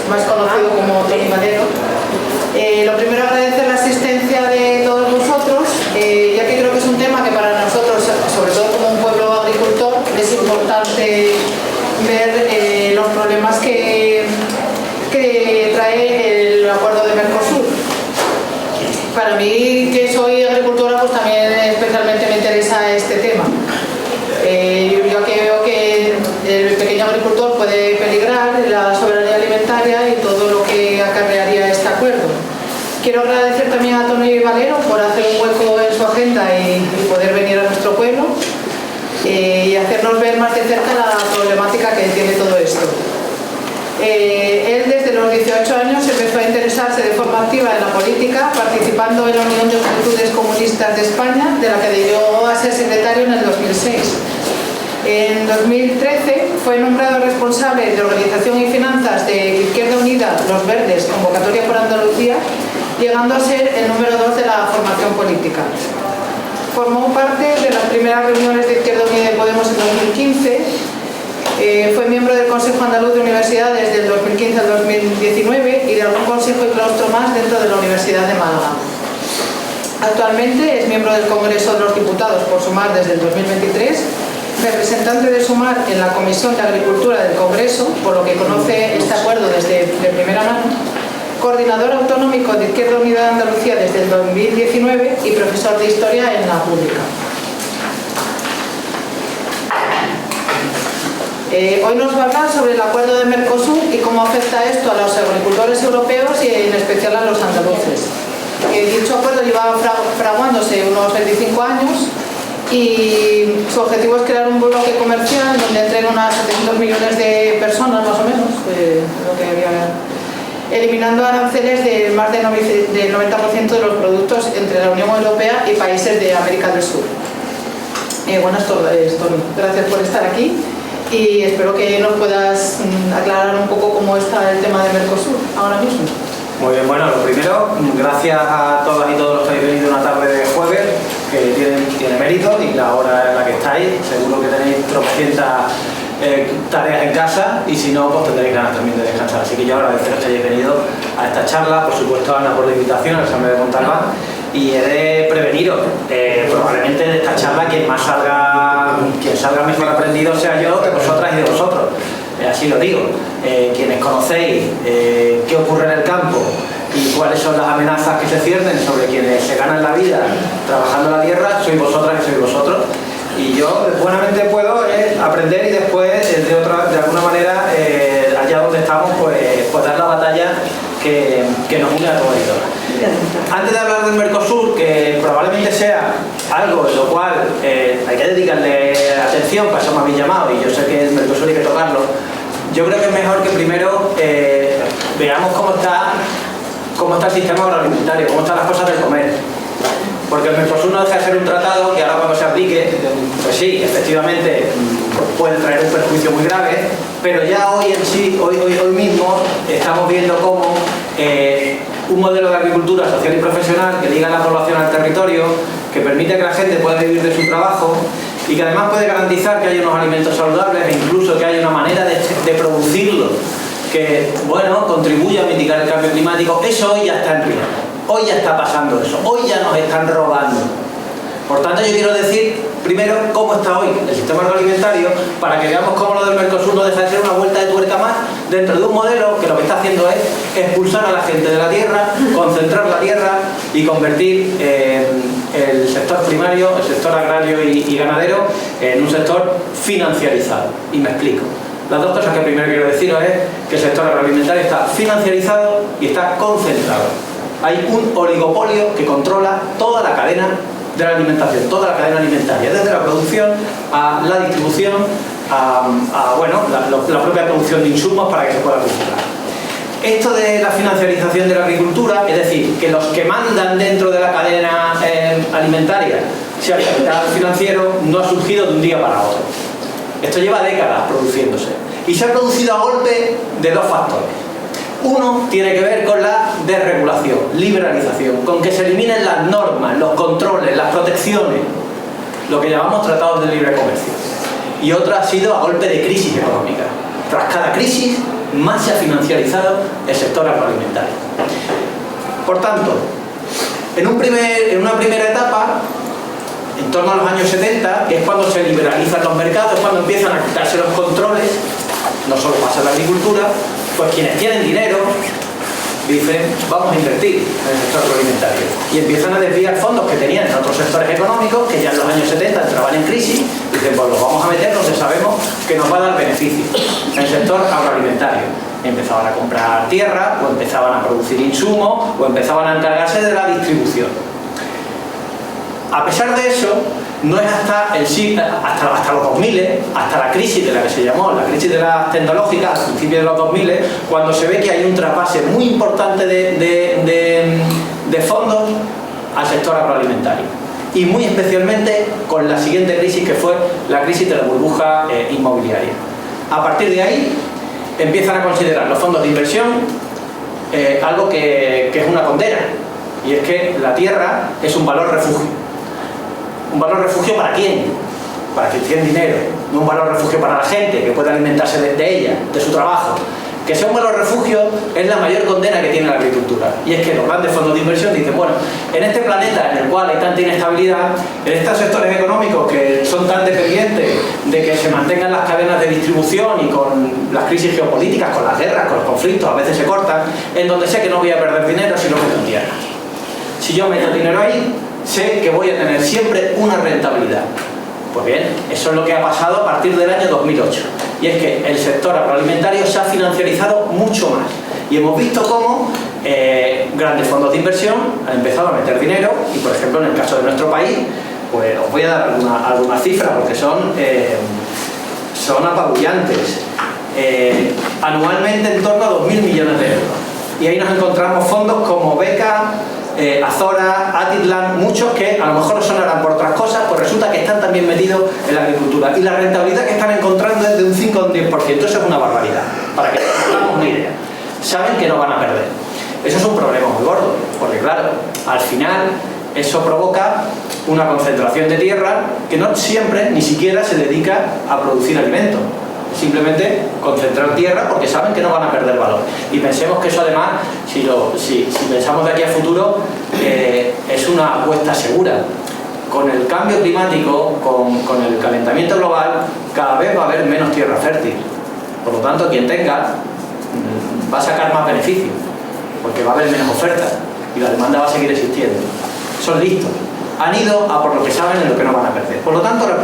más conocido como Tony Valero. Lo primero, agradecer la asistencia de todos vosotros, ya que creo que es un tema que para nosotros, sobre todo como un pueblo agricultor, es importante ver los problemas que trae el acuerdo de Mercosur. Para mí, que soy agricultora, pues también especialmente me interesa este tema. Yo que veo que el pequeño agricultor puede peligrar la soberanía alimentaria y todo lo que acarrearía este acuerdo. Quiero agradecer también a Tony Valero por hacer un hueco en su agenda y poder venir a nuestro pueblo y hacernos ver más de cerca la problemática que tiene todo esto. Él desde los 18 años empezó a interesarse de forma activa en la política, participando en la Unión de Juventudes Comunistas de España, de la que llegó a ser secretario en el 2006. En 2013 fue nombrado responsable de Organización y Finanzas de Izquierda Unida, Los Verdes, Convocatoria por Andalucía, llegando a ser el número 2 de la formación política. Formó parte de las primeras reuniones de Izquierda Unida y Podemos en 2015. Fue miembro del Consejo Andaluz de Universidades del 2015 al 2019 y de algún consejo y claustro más dentro de la Universidad de Málaga. Actualmente es miembro del Congreso de los Diputados por Sumar desde el 2023, representante de Sumar en la Comisión de Agricultura del Congreso, por lo que conoce este acuerdo desde de primera mano, coordinador autonómico de Izquierda Unida de Andalucía desde el 2019 y profesor de Historia en la Pública. Hoy nos va a hablar sobre el acuerdo de Mercosur y cómo afecta esto a los agricultores europeos y en especial a los andaluces. Dicho acuerdo lleva fraguándose unos 25 años y su objetivo es crear un bloque comercial donde entren unas 700 millones de personas más o menos, lo que había, eliminando aranceles de más del 90% de los productos entre la Unión Europea y países de América del Sur. Buenas tardes, Tony. Gracias por estar aquí. Y espero que nos puedas aclarar un poco cómo está el tema de Mercosur ahora mismo. Muy bien, bueno, lo primero, gracias a todas y todos los que habéis venido una tarde de jueves, que tiene mérito, y la hora en la que estáis, seguro que tenéis tropecientas tareas en casa, y si no, pues tendréis ganas también de descansar. Así que yo agradeceros que hayáis venido a esta charla, por supuesto a Ana por la invitación, al Examen de Montalbán, y he de preveniros, probablemente de esta charla quien salga mejor aprendido sea yo de vosotras y de vosotros. Así lo digo. Quienes conocéis qué ocurre en el campo y cuáles son las amenazas que se ciernen sobre quienes se ganan la vida trabajando la tierra, sois vosotras y sois vosotros. Y yo buenamente puedo aprender y después, de alguna manera, allá donde estamos, pues dar la batalla que nos une a todos y todas. Antes de hablar del Mercosur, que probablemente sea algo en lo cual hay que dedicarle atención, para eso me habéis llamado, y yo sé que el Mercosur hay que tocarlo, yo creo que es mejor que primero veamos cómo está el sistema agroalimentario, cómo están las cosas del comer. Porque el Mercosur no deja de ser un tratado que ahora cuando se aplique, pues sí, efectivamente puede traer un perjuicio muy grave, pero ya hoy en sí, hoy mismo, estamos viendo cómo un modelo de agricultura social y profesional que liga la población al territorio, que permite que la gente pueda vivir de su trabajo y que además puede garantizar que haya unos alimentos saludables e incluso que haya una manera de producirlos que, bueno, contribuya a mitigar el cambio climático. Eso hoy ya está en riesgo. Hoy ya está pasando eso. Hoy ya nos están robando. Por tanto, yo quiero decir primero cómo está hoy el sistema agroalimentario para que veamos cómo lo del Mercosur no deja de ser una vuelta de tuerca más dentro de un modelo que lo que está haciendo es expulsar a la gente de la tierra, concentrar la tierra y convertir el sector primario, el sector agrario y ganadero en un sector financiarizado. Y me explico. Las dos cosas que primero quiero deciros es que el sector agroalimentario está financiarizado y está concentrado. Hay un oligopolio que controla toda la cadena de la alimentación, toda la cadena alimentaria, desde la producción a la distribución, la propia producción de insumos para que se pueda cultivar. Esto de la financiarización de la agricultura, es decir, que los que mandan dentro de la cadena alimentaria sea el capital financiero, no ha surgido de un día para otro. Esto lleva décadas produciéndose y se ha producido a golpe de dos factores. Uno tiene que ver con la desregulación, liberalización, con que se eliminen las normas, los controles, las protecciones, lo que llamamos tratados de libre comercio. Y otra ha sido a golpe de crisis económica. Tras cada crisis más se ha financiarizado el sector agroalimentario. Por tanto, en una primera etapa, en torno a los años 70, que es cuando se liberalizan los mercados, cuando empiezan a quitarse los controles, no solo pasa en la agricultura, pues quienes tienen dinero dicen, vamos a invertir en el sector agroalimentario, y empiezan a desviar fondos que tenían en otros sectores económicos que ya en los años 70 entraban en crisis, y dicen, pues los vamos a meter donde sabemos que nos va a dar beneficio, en el sector agroalimentario. Empezaban a comprar tierra, o empezaban a producir insumos, o empezaban a encargarse de la distribución. A pesar de eso, no es hasta los 2000, hasta la crisis de la que se llamó, la crisis de las tecnológicas, a principios de los 2000, cuando se ve que hay un trasvase muy importante de fondos al sector agroalimentario. Y muy especialmente con la siguiente crisis, que fue la crisis de la burbuja inmobiliaria. A partir de ahí, empiezan a considerar los fondos de inversión algo que es una condena. Y es que la tierra es un valor refugio. ¿Un valor refugio para quién? Para quien tiene dinero. No un valor refugio para la gente que puede alimentarse de ella, de su trabajo. Que sea un valor refugio es la mayor condena que tiene la agricultura. Y es que los grandes fondos de inversión dicen, bueno, en este planeta en el cual hay tanta inestabilidad, en estos sectores económicos que son tan dependientes de que se mantengan las cadenas de distribución y con las crisis geopolíticas, con las guerras, con los conflictos, a veces se cortan, en donde sé que no voy a perder dinero si lo meto en tierra. Si yo meto dinero ahí, sé que voy a tener siempre una rentabilidad. Pues bien, eso es lo que ha pasado a partir del año 2008. Y es que el sector agroalimentario se ha financiarizado mucho más. Y hemos visto cómo grandes fondos de inversión han empezado a meter dinero. Y por ejemplo, en el caso de nuestro país, pues os voy a dar algunas cifras porque son apabullantes. Anualmente en torno a 2.000 millones de euros. Y ahí nos encontramos fondos como Beca, Azora, Atitlan, muchos que a lo mejor no sonarán por otras cosas, pues resulta que están también metidos en la agricultura. Y la rentabilidad que están encontrando es de un 5 o un 10%. Eso es una barbaridad, para que tengamos una idea. Saben que no van a perder. Eso es un problema muy gordo, porque claro, al final eso provoca una concentración de tierra que no siempre, ni siquiera se dedica a producir alimentos. Simplemente concentrar tierra porque saben que no van a perder valor. Y pensemos que eso además, si pensamos de aquí a futuro, es una apuesta segura. Con el cambio climático, con el calentamiento global, cada vez va a haber menos tierra fértil. Por lo tanto, quien tenga va a sacar más beneficio, porque va a haber menos oferta y la demanda va a seguir existiendo. Son listos. Han ido a por lo que saben y lo que no van a perder. Por lo tanto, la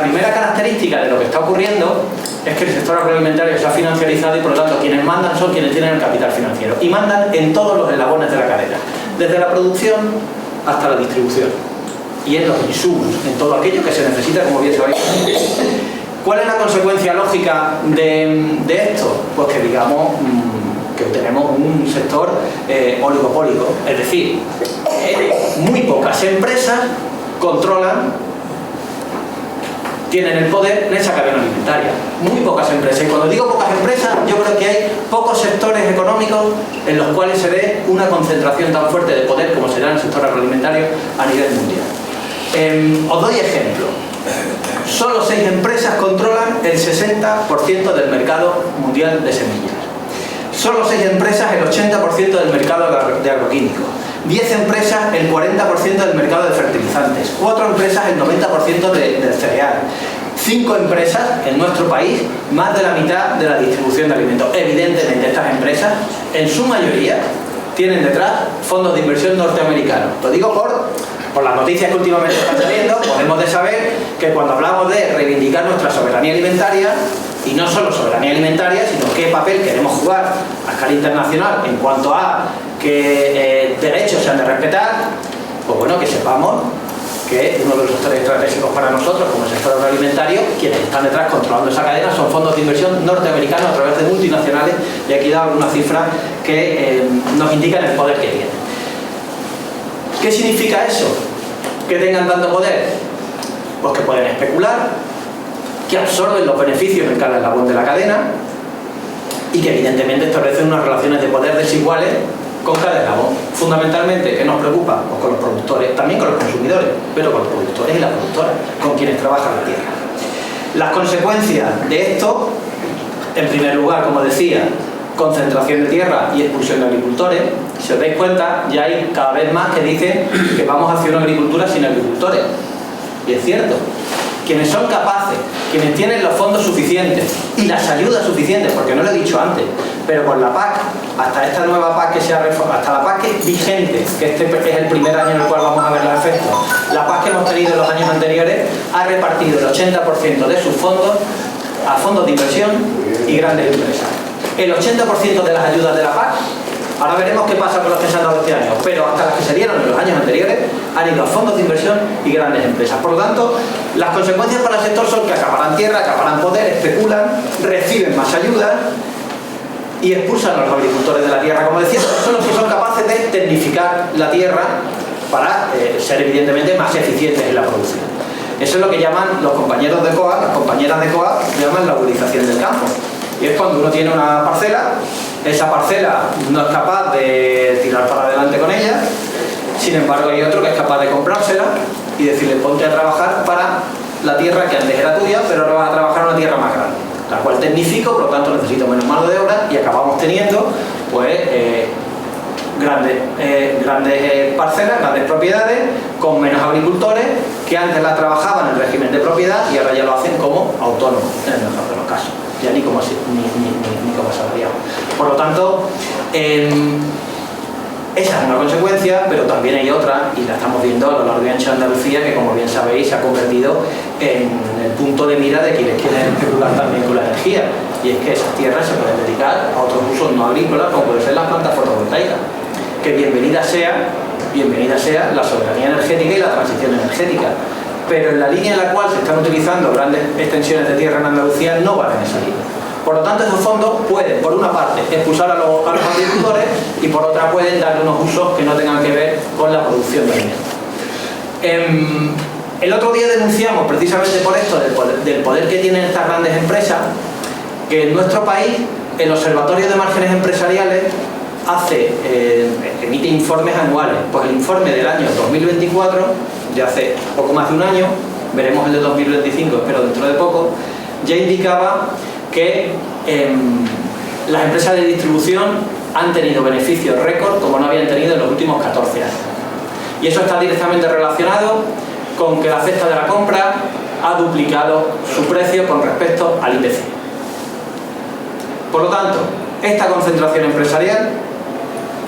primera característica de lo que está ocurriendo es que el sector agroalimentario se ha financiarizado y por lo tanto quienes mandan son quienes tienen el capital financiero y mandan en todos los eslabones de la cadena, desde la producción hasta la distribución y en los insumos, en todo aquello que se necesita, como bien sabéis. ¿Cuál es la consecuencia lógica de esto? Pues que digamos que tenemos un sector oligopólico, es decir, muy pocas empresas tienen el poder en esa cadena alimentaria. Muy pocas empresas. Y cuando digo pocas empresas, yo creo que hay pocos sectores económicos en los cuales se ve una concentración tan fuerte de poder como será en el sector agroalimentario a nivel mundial. Os doy ejemplo. Solo 6 empresas controlan el 60% del mercado mundial de semillas. Solo 6 empresas el 80% del mercado de agroquímicos. 10 empresas el 40% del mercado de fertilizantes, 4 empresas el 90% del cereal, 5 empresas en nuestro país más de la mitad de la distribución de alimentos. Evidentemente estas empresas en su mayoría tienen detrás fondos de inversión norteamericanos. Lo digo por las noticias que últimamente están saliendo. Podemos de saber que cuando hablamos de reivindicar nuestra soberanía alimentaria, y no solo soberanía alimentaria, sino qué papel queremos jugar a escala internacional en cuanto a qué derechos se han de respetar, pues bueno, que sepamos que uno de los sectores estratégicos para nosotros, como el sector agroalimentario, quienes están detrás controlando esa cadena son fondos de inversión norteamericanos a través de multinacionales, y aquí he dado una cifra que nos indican el poder que tienen. ¿Qué significa eso? Que tengan tanto poder. Pues que pueden especular, que absorben los beneficios en cada eslabón de la cadena y que evidentemente establecen unas relaciones de poder desiguales con cada eslabón. Fundamentalmente, ¿qué nos preocupa? Pues con los productores, también con los consumidores, pero con los productores y las productoras, con quienes trabajan la tierra. Las consecuencias de esto En primer lugar, como decía, concentración de tierra y expulsión de agricultores. Si os dais cuenta, ya hay cada vez más que dicen que vamos hacia una agricultura sin agricultores. Y es cierto. Quienes son capaces, quienes tienen los fondos suficientes y las ayudas suficientes, porque no lo he dicho antes, pero con la PAC, hasta esta nueva PAC que se ha reformado, hasta la PAC vigente, que este es el primer año en el cual vamos a ver los efectos, la PAC que hemos tenido en los años anteriores ha repartido el 80% de sus fondos a fondos de inversión y grandes empresas. El 80% de las ayudas de la PAC, ahora veremos qué pasa con los que se han dado este año, pero hasta las que se dieron en los años anteriores han ido a fondos de inversión y grandes empresas. Por lo tanto, las consecuencias para el sector son que acaparan tierra, acaparan poder, especulan, reciben más ayudas y expulsan a los agricultores de la tierra. Como decía, son los que son capaces de tecnificar la tierra para ser evidentemente más eficientes en la producción. Eso es lo que llaman los compañeros de COA, las compañeras de COA, llaman la uberización del campo. Y es cuando uno tiene una parcela, esa parcela no es capaz de tirar para adelante con ella, sin embargo hay otro que es capaz de comprársela y decirle ponte a trabajar para la tierra que antes era tuya, pero ahora vas a trabajar en una tierra más grande, la cual tecnifico, por lo tanto necesito menos mano de obra y acabamos teniendo pues grandes parcelas, grandes propiedades con menos agricultores que antes la trabajaban en régimen de propiedad y ahora ya lo hacen como autónomos, en el mejor de los casos. Ya ni como asalariado. Por lo tanto, esa es una consecuencia, pero también hay otra, y la estamos viendo a lo largo y ancho de Andalucía, que como bien sabéis se ha convertido en el punto de mira de quienes quieren especular también con la energía, y es que esas tierras se pueden dedicar a otros usos no agrícolas, como pueden ser las plantas fotovoltaicas. Que bienvenida sea la soberanía energética y la transición energética. Pero en la línea en la cual se están utilizando grandes extensiones de tierra en Andalucía no van en esa línea. Por lo tanto, esos fondos pueden, por una parte, expulsar a los agricultores y por otra pueden darle unos usos que no tengan que ver con la producción de alimentos. El otro día denunciamos, precisamente por esto, del poder que tienen estas grandes empresas, que en nuestro país el Observatorio de Márgenes Empresariales emite informes anuales. Pues el informe del año 2024, de hace poco más de un año, veremos el de 2025, espero dentro de poco, ya indicaba que las empresas de distribución han tenido beneficios récord como no habían tenido en los últimos 14 años. Y eso está directamente relacionado con que la cesta de la compra ha duplicado su precio con respecto al IPC. Por lo tanto, esta concentración empresarial,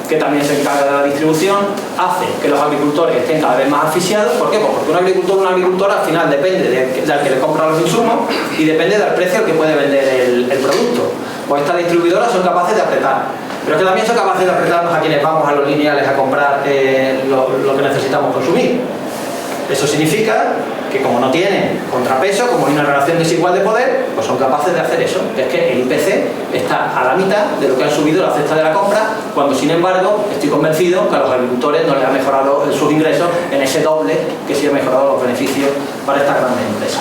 que también se encarga de la distribución, hace que los agricultores estén cada vez más asfixiados. ¿Por qué? Pues porque un agricultor o una agricultora al final depende del que le compra los insumos y depende del precio al que puede vender el producto. Pues estas distribuidoras son capaces de apretar, pero es que también son capaces de apretarnos a quienes vamos a los lineales a comprar lo que necesitamos consumir. Eso significa que como no tienen contrapeso, como hay una relación desigual de poder, pues son capaces de hacer eso. Es que el IPC está a la mitad de lo que han subido la cesta de la compra, cuando sin embargo estoy convencido que a los agricultores no les ha mejorado sus ingresos en ese doble que sí ha mejorado los beneficios para estas grandes empresas.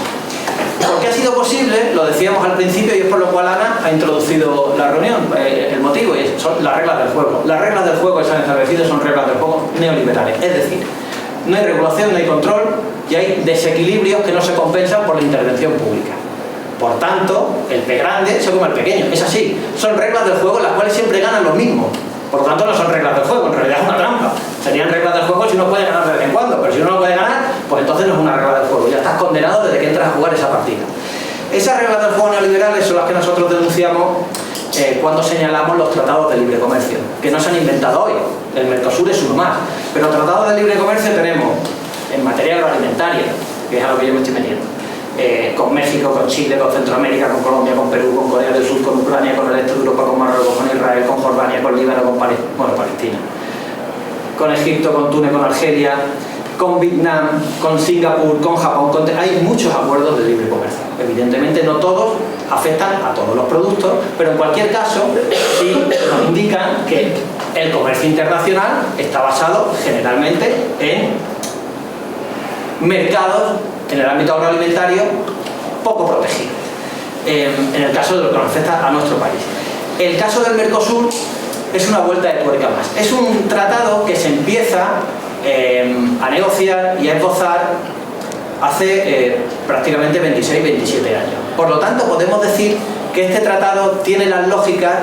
¿Por qué ha sido posible? Lo decíamos al principio y es por lo cual Ana ha introducido la reunión. El motivo son las reglas del juego. Las reglas del juego que se han establecido son reglas del juego neoliberales. Es decir, no hay regulación, no hay control y hay desequilibrios que no se compensan por la intervención pública. Por tanto, el pez grande se come al pequeño. Es así. Son reglas del juego en las cuales siempre ganan los mismos. Por lo tanto, no son reglas del juego, en realidad es una trampa. Serían reglas del juego si uno puede ganar de vez en cuando, pero si uno no puede ganar, pues entonces no es una regla del juego. Ya estás condenado desde que entras a jugar esa partida. Esas reglas del juego neoliberales son las que nosotros denunciamos cuando señalamos los tratados de libre comercio, que no se han inventado hoy. El Mercosur es uno más. Pero tratados de libre comercio tenemos en materia agroalimentaria, que es a lo que yo me estoy metiendo, con México, con Chile, con Centroamérica, con Colombia, con Perú, con Corea del Sur, con Ucrania, con el este de Europa, con Marruecos, con Israel, con Jordania, con Líbano, con Palestina, con Egipto, con Túnez, con Argelia, con Vietnam, con Singapur, con Japón. Hay muchos acuerdos de libre comercio. Evidentemente no todos afectan a todos los productos, pero en cualquier caso sí nos indican que el comercio internacional está basado generalmente en mercados en el ámbito agroalimentario poco protegidos, en el caso de lo que nos afecta a nuestro país. El caso del Mercosur es una vuelta de tuerca más. Es un tratado que se empieza a negociar y a esbozar hace prácticamente 26-27 años. Por lo tanto, podemos decir que este tratado tiene las lógicas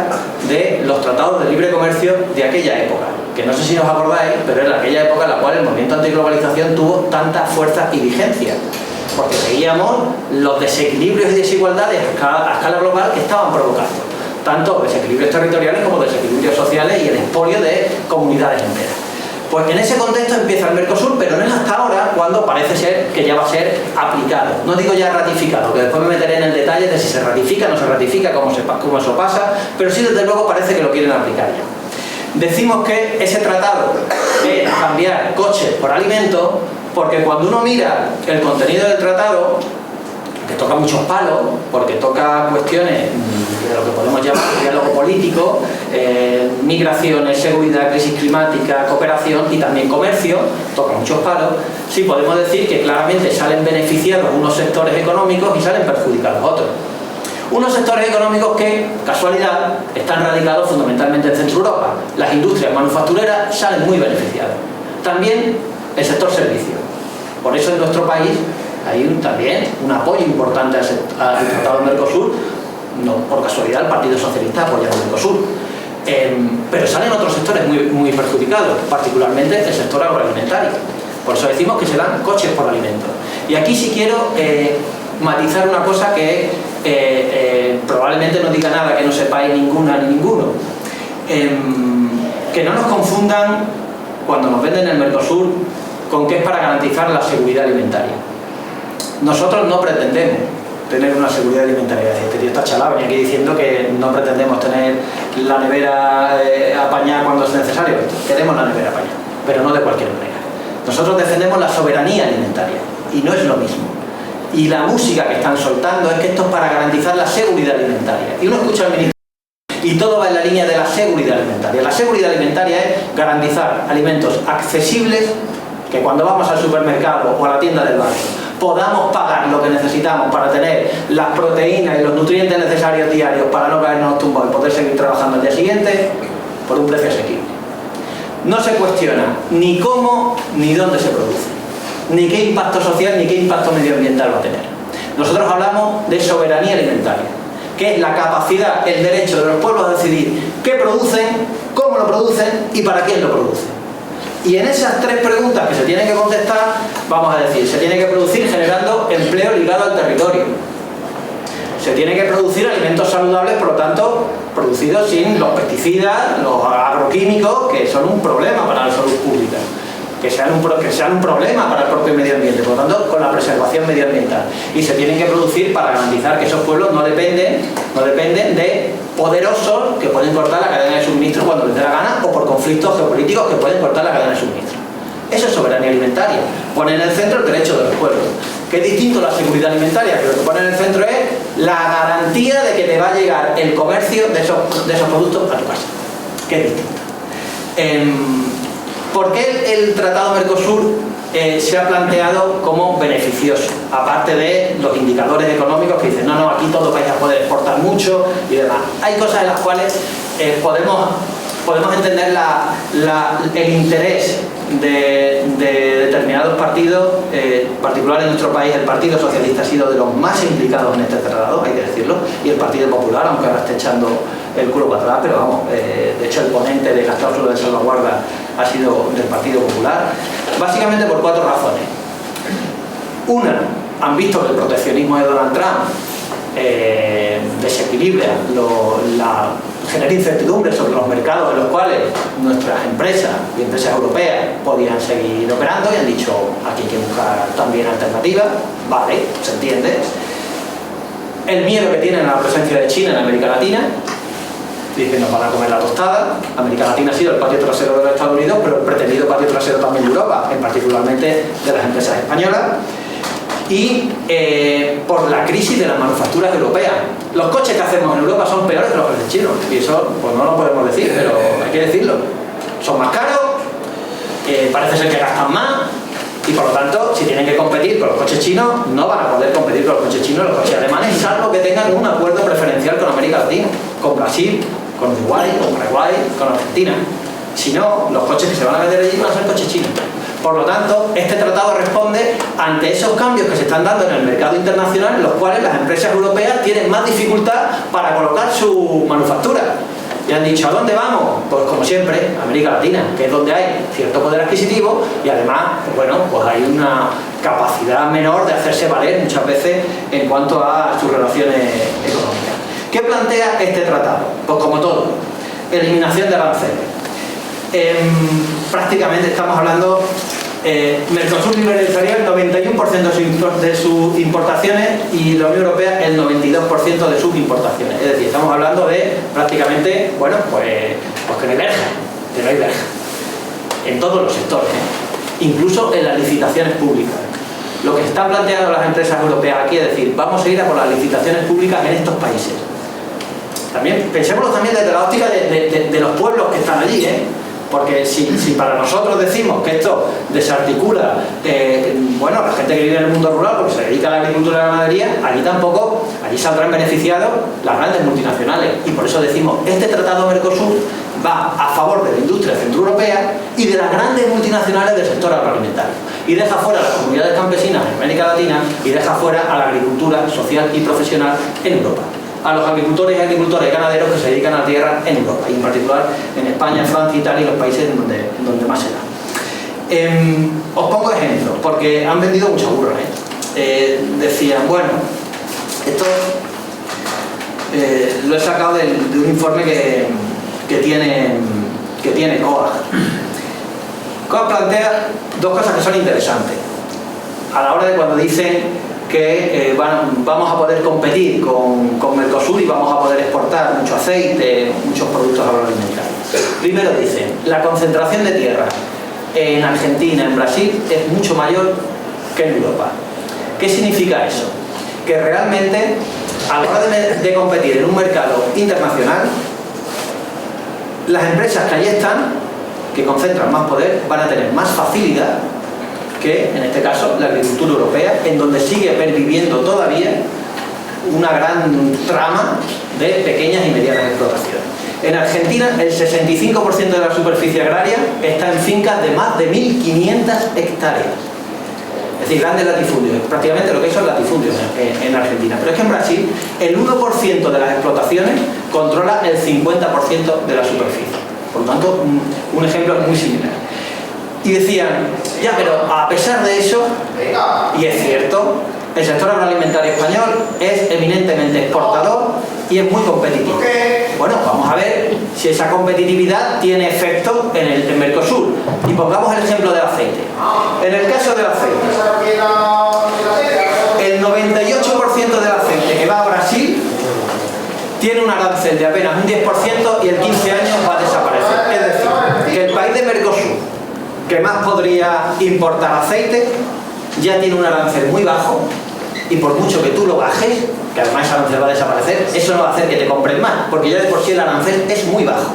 de los tratados de libre comercio de aquella época, que no sé si os acordáis, pero era aquella época en la cual el movimiento antiglobalización tuvo tanta fuerza y vigencia, porque veíamos los desequilibrios y desigualdades a escala global que estaban provocando, tanto desequilibrios territoriales como desequilibrios sociales y el expolio de comunidades enteras. Pues en ese contexto empieza el Mercosur, pero no es hasta ahora cuando parece ser que ya va a ser aplicado. No digo ya ratificado, que después me meteré en el detalle de si se ratifica o no se ratifica, cómo eso pasa, pero sí desde luego parece que lo quieren aplicar ya. Decimos que ese tratado de cambiar coches por alimentos, porque cuando uno mira el contenido del tratado, que toca muchos palos, porque toca cuestiones de lo que podemos llamar diálogo político, migraciones, seguridad, crisis climática, cooperación y también comercio, toca muchos palos, sí podemos decir que claramente salen beneficiados unos sectores económicos y salen perjudicados otros. Unos sectores económicos que, casualidad, están radicados fundamentalmente en Centro Europa. Las industrias manufactureras salen muy beneficiadas. También el sector servicios. Por eso en nuestro país hay también un apoyo importante al Tratado de Mercosur. No por casualidad el Partido Socialista apoya el Mercosur. Pero salen otros sectores muy perjudicados, particularmente el sector agroalimentario. Por eso decimos que se dan coches por alimentos. Y aquí sí quiero matizar una cosa que probablemente no diga nada que no sepáis ninguna ni ninguno. Que no nos confundan cuando nos venden el Mercosur con que es para garantizar la seguridad alimentaria. Nosotros no pretendemos tener una seguridad alimentaria. Este tío está chalado, venía aquí diciendo que no pretendemos tener la nevera apañada cuando es necesario. Queremos la nevera apañada, pero no de cualquier manera. Nosotros defendemos la soberanía alimentaria y no es lo mismo. Y la música que están soltando es que esto es para garantizar la seguridad alimentaria. Y uno escucha al ministro y todo va en la línea de la seguridad alimentaria. La seguridad alimentaria es garantizar alimentos accesibles, que cuando vamos al supermercado o a la tienda del barrio podamos pagar lo que necesitamos para tener las proteínas y los nutrientes necesarios diarios para no caernos tumbados y poder seguir trabajando al día siguiente por un precio asequible. No se cuestiona ni cómo ni dónde se produce, ni qué impacto social ni qué impacto medioambiental va a tener. Nosotros hablamos de soberanía alimentaria, que es la capacidad, el derecho de los pueblos a decidir qué producen, cómo lo producen y para quién lo producen. Y en esas tres preguntas que se tienen que contestar, vamos a decir, se tiene que producir generando empleo ligado al territorio. Se tiene que producir alimentos saludables, por lo tanto, producidos sin los pesticidas, los agroquímicos, que son un problema para la salud pública. Que sean un problema para el propio medio ambiente, por lo tanto, con la preservación medioambiental. Y se tienen que producir para garantizar que esos pueblos no dependen de poderosos que pueden cortar la cadena de suministro cuando les dé la gana o por conflictos geopolíticos que pueden cortar la cadena de suministro. Eso es soberanía alimentaria. Pone en el centro el derecho de los pueblos. Que es distinto a la seguridad alimentaria, que lo que pone en el centro es la garantía de que te va a llegar el comercio de esos productos a tu casa. Que es distinto. ¿Por qué el Tratado Mercosur se ha planteado como beneficioso? Aparte de los indicadores económicos que dicen, no, aquí todos vais a poder exportar mucho y demás. Hay cosas en las cuales podemos entender el interés de determinados partidos, particular en nuestro país el Partido Socialista ha sido de los más implicados en este tratado, hay que decirlo, y el Partido Popular, aunque ahora esté echando el culo para atrás, pero vamos, de hecho el ponente de las cláusulas de salvaguarda ha sido del Partido Popular, básicamente por 4 razones. Una, han visto que el proteccionismo de Donald Trump desequilibra, genera incertidumbre sobre los mercados en los cuales nuestras empresas y empresas europeas podían seguir operando y han dicho, aquí hay que buscar también alternativas, vale, se entiende. El miedo que tienen a la presencia de China en América Latina, dicen que nos van a comer la tostada. América Latina ha sido el patio trasero de los Estados Unidos, pero el pretendido patio trasero también de Europa, particularmente de las empresas españolas. Y por la crisis de las manufacturas europeas. Los coches que hacemos en Europa son peores que los coches chinos, y eso pues no lo podemos decir, pero hay que decirlo. Son más caros, parece ser que gastan más, y por lo tanto, si tienen que competir con los coches chinos, no van a poder competir con los coches chinos, los coches alemanes, salvo que tengan un acuerdo preferencial con América Latina, con Brasil, con Uruguay, con Paraguay, con Argentina. Si no, los coches que se van a vender allí van a ser coches chinos. Por lo tanto, este tratado responde ante esos cambios que se están dando en el mercado internacional, en los cuales las empresas europeas tienen más dificultad para colocar su manufactura. Y han dicho, ¿a dónde vamos? Pues como siempre, América Latina, que es donde hay cierto poder adquisitivo y además, pues bueno, pues hay una capacidad menor de hacerse valer muchas veces en cuanto a sus relaciones económicas. ¿Qué plantea este tratado? Pues como todo, eliminación de aranceles. Prácticamente estamos hablando, Mercosur liberalizaría el 91% de sus importaciones y la Unión Europea el 92% de sus importaciones. Es decir, estamos hablando de prácticamente, bueno, pues que no hay verja, que no hay verja. En todos los sectores, incluso en las licitaciones públicas. Lo que están planteando las empresas europeas aquí es decir, vamos a ir a por las licitaciones públicas en estos países. También, pensémoslo también desde la óptica de los pueblos que están allí, porque si para nosotros decimos que esto desarticula, bueno, la gente que vive en el mundo rural porque se dedica a la agricultura y la ganadería, allí saldrán beneficiados las grandes multinacionales. Y por eso decimos, este tratado Mercosur va a favor de la industria centroeuropea y de las grandes multinacionales del sector agroalimentario. Y deja fuera a las comunidades campesinas en América Latina y deja fuera a la agricultura social y profesional en Europa. A los agricultores y ganaderos que se dedican a la tierra en Europa, y en particular en España, Francia, Italia y los países donde más se da. Os pongo ejemplos, porque han vendido mucha burra. Decían, bueno, esto lo he sacado de un informe que tiene COAG. COAG plantea dos cosas que son interesantes. A la hora de cuando dicen que vamos a poder competir con Mercosur y vamos a poder exportar mucho aceite, muchos productos agroalimentarios. Primero dicen, la concentración de tierra en Argentina, en Brasil, es mucho mayor que en Europa. ¿Qué significa eso? Que realmente, a la hora de competir en un mercado internacional, las empresas que allí están, que concentran más poder, van a tener más facilidad que, en este caso, la agricultura europea, en donde sigue perviviendo todavía una gran trama de pequeñas y medianas explotaciones. En Argentina, el 65% de la superficie agraria está en fincas de más de 1.500 hectáreas. Es decir, grandes latifundios, prácticamente lo que son latifundios en Argentina. Pero es que en Brasil, el 1% de las explotaciones controla el 50% de la superficie. Por lo tanto, un ejemplo muy similar. Y decían, ya, pero a pesar de eso, y es cierto, el sector agroalimentario español es eminentemente exportador y es muy competitivo. Bueno, vamos a ver si esa competitividad tiene efecto en el Mercosur. Y pongamos el ejemplo del aceite. En el caso del aceite, el 98% del aceite que va a Brasil tiene un arancel de apenas un 10% y en 15 años va a desaparecer. Es decir, que el país de Mercosur, que más podría importar aceite, ya tiene un arancel muy bajo y por mucho que tú lo bajes, que además ese arancel va a desaparecer, eso no va a hacer que te compren más, porque ya de por sí el arancel es muy bajo.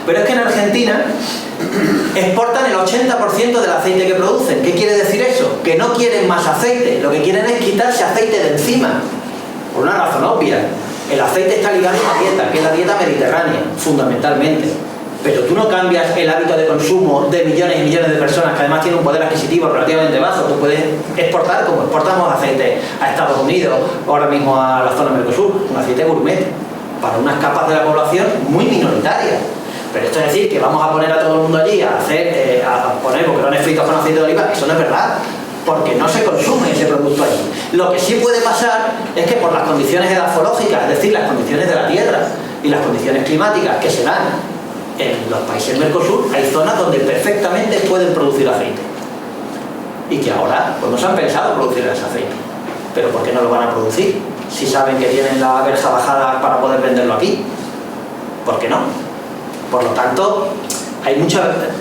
Pero es que en Argentina exportan el 80% del aceite que producen. ¿Qué quiere decir eso? Que no quieren más aceite, lo que quieren es quitarse aceite de encima, por una razón obvia. El aceite está ligado a una dieta, que es la dieta mediterránea, fundamentalmente. Pero tú no cambias el hábito de consumo de millones y millones de personas que además tienen un poder adquisitivo relativamente bajo. Tú puedes exportar, como exportamos aceite a Estados Unidos, ahora mismo a la zona Mercosur, un aceite gourmet, para unas capas de la población muy minoritarias. Pero esto es decir, que vamos a poner a todo el mundo allí a poner boquerones fritos con aceite de oliva, eso no es verdad, porque no se consume ese producto allí. Lo que sí puede pasar es que por las condiciones edafológicas, es decir, las condiciones de la tierra y las condiciones climáticas que se dan en los países Mercosur, hay zonas donde perfectamente pueden producir aceite y que ahora pues no se han pensado producir ese aceite. Pero ¿por qué no lo van a producir? Si saben que tienen la verja bajada para poder venderlo aquí, ¿por qué no? Por lo tanto, hay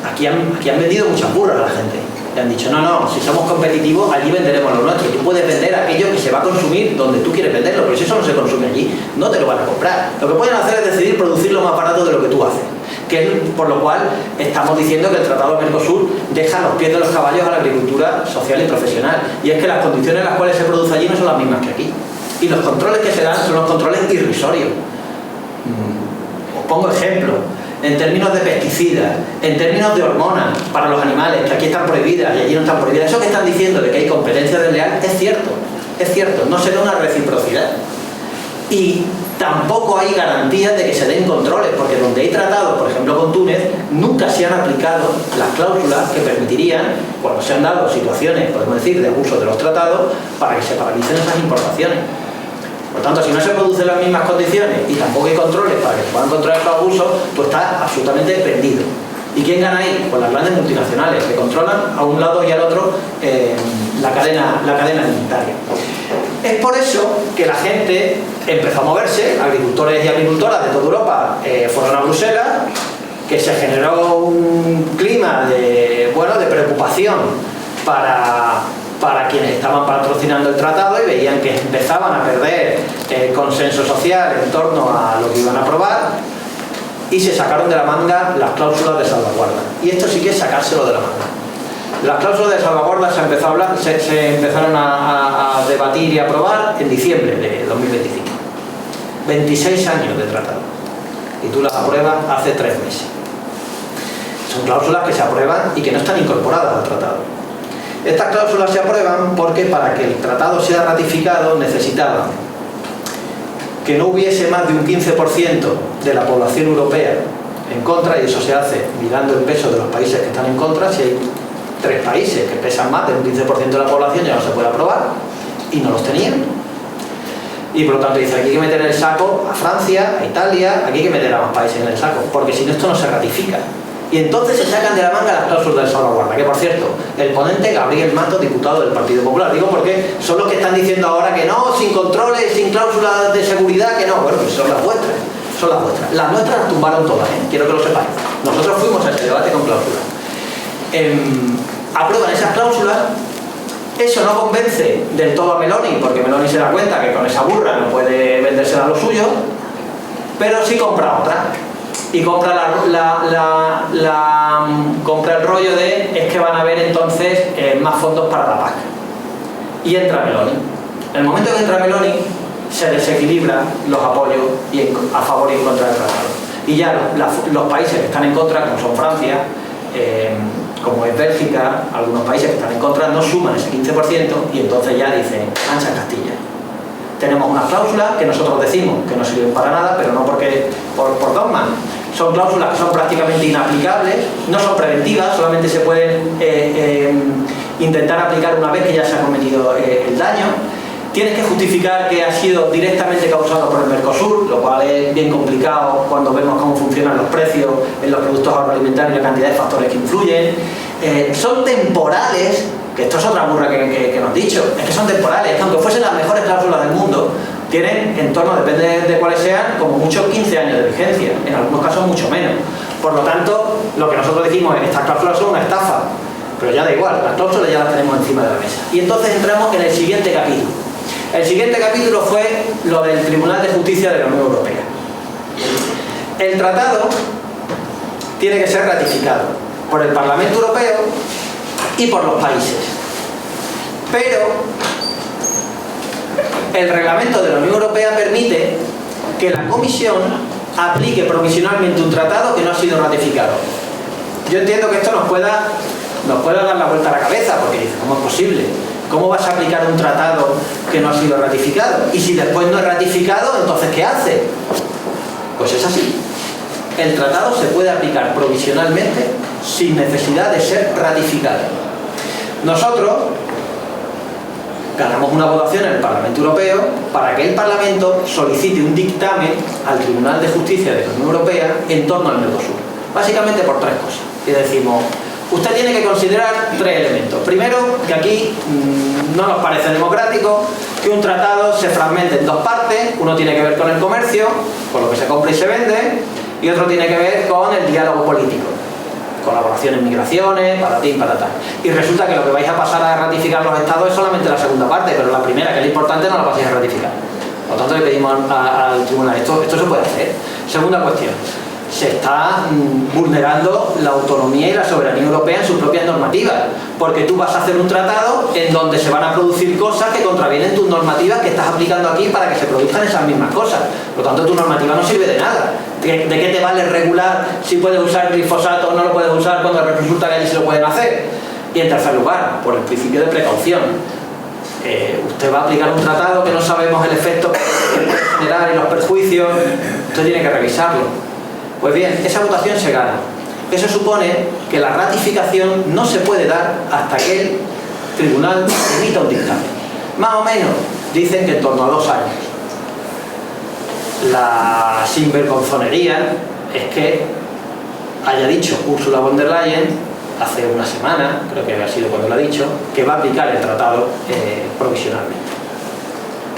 aquí han vendido muchas burras a la gente. Le han dicho, no, si somos competitivos, allí venderemos lo nuestro. Tú puedes vender aquello que se va a consumir donde tú quieres venderlo, pero si eso no se consume allí, no te lo van a comprar. Lo que pueden hacer es decidir producirlo más barato de lo que tú haces. Que es por lo cual estamos diciendo que el Tratado Mercosur deja los pies de los caballos a la agricultura social y profesional. Y es que las condiciones en las cuales se produce allí no son las mismas que aquí. Y los controles que se dan son los controles irrisorios. Os pongo ejemplo. en términos de pesticidas, en términos de hormonas para los animales, que aquí están prohibidas y allí no están prohibidas. Eso que están diciendo de que hay competencia desleal es cierto, no será una reciprocidad. Y tampoco hay garantías de que se den controles, porque donde hay tratados, por ejemplo con Túnez, nunca se han aplicado las cláusulas que permitirían, cuando se han dado situaciones, podemos decir, de abuso de los tratados, para que se paralicen esas importaciones. Por tanto, si no se producen las mismas condiciones y tampoco hay controles para que se puedan controlar los abusos, pues está absolutamente perdido. ¿Y quién gana ahí? Pues las grandes multinacionales, que controlan a un lado y al otro la cadena alimentaria. Es por eso que la gente empezó a moverse, agricultores y agricultoras de toda Europa fueron a Bruselas, que se generó un clima de preocupación para quienes estaban patrocinando el tratado y veían que empezaban a perder el consenso social en torno a lo que iban a aprobar, y se sacaron de la manga las cláusulas de salvaguarda. Y esto sí que es sacárselo de la manga. Las cláusulas de salvaguarda se empezaron a debatir y a aprobar en diciembre de 2025. 26 años de tratado. Y tú las apruebas hace 3 meses. Son cláusulas que se aprueban y que no están incorporadas al tratado. Estas cláusulas se aprueban porque para que el tratado sea ratificado necesitaban que no hubiese más de un 15% de la población europea en contra, y eso se hace mirando el peso de los países que están en contra. Si hay 3 países que pesan más del 15% de la población, ya no se puede aprobar, y no los tenían. Y por lo tanto dice, aquí hay que meter en el saco a Francia, a Italia, aquí hay que meter a más países en el saco, porque si no, esto no se ratifica. Y entonces se sacan de la manga las cláusulas de salvaguarda, que por cierto, el ponente Gabriel Mato, diputado del Partido Popular, digo porque son los que están diciendo ahora que no, sin controles, sin cláusulas de seguridad, que no. Bueno, pues son las vuestras, son las vuestras. Las nuestras las tumbaron todas, quiero que lo sepáis. Nosotros fuimos a ese debate con cláusulas. Aprueban esas cláusulas. Eso no convence del todo a Meloni, porque Meloni se da cuenta que con esa burra no puede vendérsela a lo suyo, pero sí compra otra. Y compra compra el rollo de es que van a haber entonces más fondos para la PAC. Y entra Meloni. En el momento que entra Meloni, se desequilibran los apoyos a favor y en contra del tratado. Y ya los países que están en contra, como son Francia, como es Bélgica, algunos países que están en contra, no suman ese 15% y entonces ya dicen, ancha Castilla. Tenemos unas cláusulas que nosotros decimos que no sirven para nada, pero no porque por dogma. Son cláusulas que son prácticamente inaplicables, no son preventivas, solamente se pueden intentar aplicar una vez que ya se ha cometido el daño. Tienes que justificar que ha sido directamente causado por el Mercosur, lo cual es bien complicado cuando vemos cómo funcionan los precios en los productos agroalimentarios y la cantidad de factores que influyen. Son temporales, que esto es otra burra que nos han dicho, es que son temporales, que aunque fuesen las mejores cláusulas del mundo, tienen en torno, depende de cuáles sean, como mucho 15 años de vigencia, en algunos casos mucho menos. Por lo tanto, lo que nosotros decimos es, estas cláusulas son una estafa, pero ya da igual, las cláusulas ya las tenemos encima de la mesa. Y entonces entramos en el siguiente capítulo. El siguiente capítulo fue lo del Tribunal de Justicia de la Unión Europea. El tratado tiene que ser ratificado por el Parlamento Europeo y por los países. Pero el reglamento de la Unión Europea permite que la Comisión aplique provisionalmente un tratado que no ha sido ratificado. Yo entiendo que esto nos pueda dar la vuelta a la cabeza, porque dice, ¿cómo es posible? ¿Cómo vas a aplicar un tratado que no ha sido ratificado? Y si después no es ratificado, entonces ¿qué hace? Pues es así. El tratado se puede aplicar provisionalmente sin necesidad de ser ratificado. Nosotros ganamos una votación en el Parlamento Europeo para que el Parlamento solicite un dictamen al Tribunal de Justicia de la Unión Europea en torno al Mercosur. Básicamente por 3 cosas. Y decimos, usted tiene que considerar 3 elementos. Primero, que aquí no nos parece democrático que un tratado se fragmente en 2 partes. Uno tiene que ver con el comercio, con lo que se compra y se vende, y otro tiene que ver con el diálogo político. Colaboración en migraciones, patatín, patatán. Y resulta que lo que vais a pasar a ratificar los estados es solamente la segunda parte, pero la primera, que es la importante, no la vais a ratificar. Por lo tanto, le pedimos al tribunal, esto se puede hacer. Segunda cuestión, se está vulnerando la autonomía y la soberanía europea en sus propias normativas, porque tú vas a hacer un tratado en donde se van a producir cosas que contravienen tus normativas que estás aplicando aquí para que se produzcan esas mismas cosas. Por lo tanto, tu normativa no sirve de nada. ¿De qué te vale regular si puedes usar glifosato o no lo puedes usar cuando resulta que allí se lo pueden hacer? Y en tercer lugar, por el principio de precaución. Usted va a aplicar un tratado que no sabemos el efecto que puede generar y los perjuicios, usted tiene que revisarlo. Pues bien, esa votación se gana. Eso supone que la ratificación no se puede dar hasta que el tribunal emita un dictamen. Más o menos, dicen que en torno a 2 años. La sinvergonzonería es que haya dicho Ursula von der Leyen hace una semana, creo que ha sido cuando lo ha dicho, que va a aplicar el tratado provisionalmente.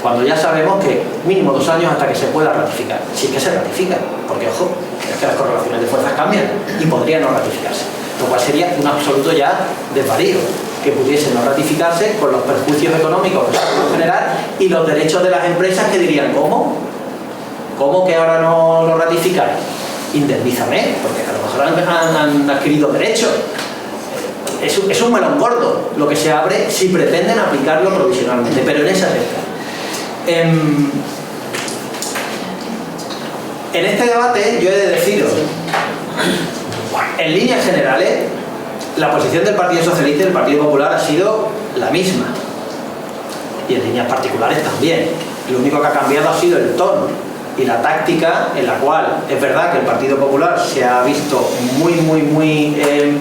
Cuando ya sabemos que mínimo 2 años hasta que se pueda ratificar, si es que se ratifica, porque ojo, es que las correlaciones de fuerzas cambian y podría no ratificarse, lo cual sería un absoluto ya desvarío que pudiese no ratificarse con los perjuicios económicos que se pueden generar y los derechos de las empresas que dirían, ¿cómo? ¿Cómo que ahora no lo ratifican? Indemnízame, porque a lo mejor han adquirido derechos. Es un melón gordo lo que se abre si pretenden aplicarlo provisionalmente, pero en esa época. En este debate yo he de deciros, en líneas generales, la posición del Partido Socialista y del Partido Popular ha sido la misma. Y en líneas particulares también. Lo único que ha cambiado ha sido el tono y la táctica en la cual es verdad que el Partido Popular se ha visto muy,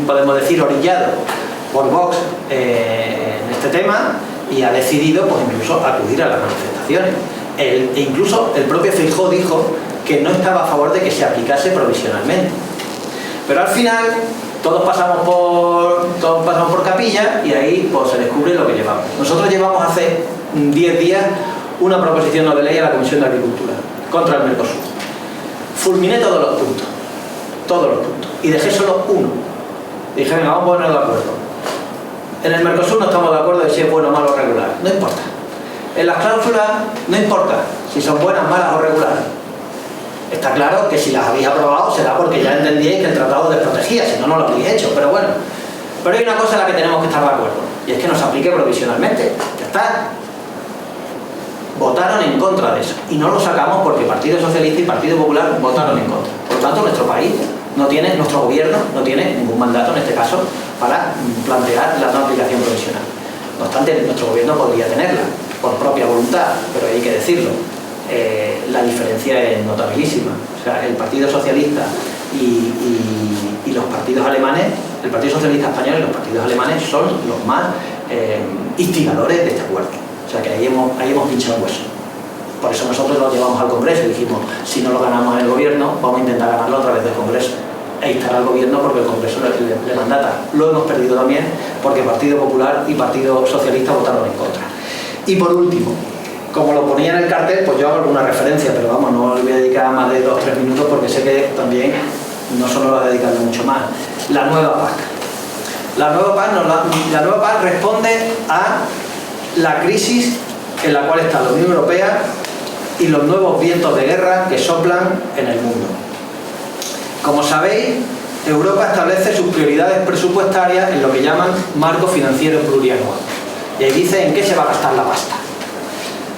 podemos decir, orillado por Vox en este tema y ha decidido pues incluso acudir a las manifestaciones. E incluso el propio Feijóo dijo que no estaba a favor de que se aplicase provisionalmente. Pero al final todos pasamos por capilla y ahí pues se descubre lo que llevamos. Nosotros llevamos hace 10 días una proposición no de ley a la Comisión de Agricultura contra el Mercosur. Fulminé todos los puntos, y dejé solo uno. Dije, venga, vamos a ponernos de acuerdo. En el Mercosur no estamos de acuerdo de si es bueno, malo o regular, no importa. En las cláusulas no importa si son buenas, malas o regulares. Está claro que si las habéis aprobado será porque ya entendíais que el tratado desprotegía, si no, no lo habéis hecho, pero bueno. Pero hay una cosa en la que tenemos que estar de acuerdo, y es que nos aplique provisionalmente. Ya está. Votaron en contra de eso, y no lo sacamos porque Partido Socialista y Partido Popular votaron en contra. Por lo tanto, nuestro gobierno no tiene ningún mandato, en este caso, para plantear la no aplicación provisional. No obstante, nuestro gobierno podría tenerla, por propia voluntad, pero hay que decirlo. La diferencia es notabilísima. O sea, el Partido Socialista y los partidos alemanes, el Partido Socialista español y los partidos alemanes son los más instigadores de este acuerdo. O sea que ahí hemos pinchado hueso. Por eso nosotros lo llevamos al Congreso y dijimos, si no lo ganamos en el gobierno, vamos a intentar ganarlo a través del Congreso e instalar al gobierno porque el Congreso le mandata. Lo hemos perdido también porque Partido Popular y Partido Socialista votaron en contra. Y por último, como lo ponía en el cartel, pues yo hago alguna referencia, pero vamos, no le voy a dedicar más de 2 o 3 minutos porque sé que también no solo lo voy a dedicarle mucho más. La nueva PAC. La nueva PAC responde a la crisis en la cual está la Unión Europea y los nuevos vientos de guerra que soplan en el mundo. Como sabéis, Europa establece sus prioridades presupuestarias en lo que llaman marco financiero plurianual. Y ahí dice en qué se va a gastar la pasta.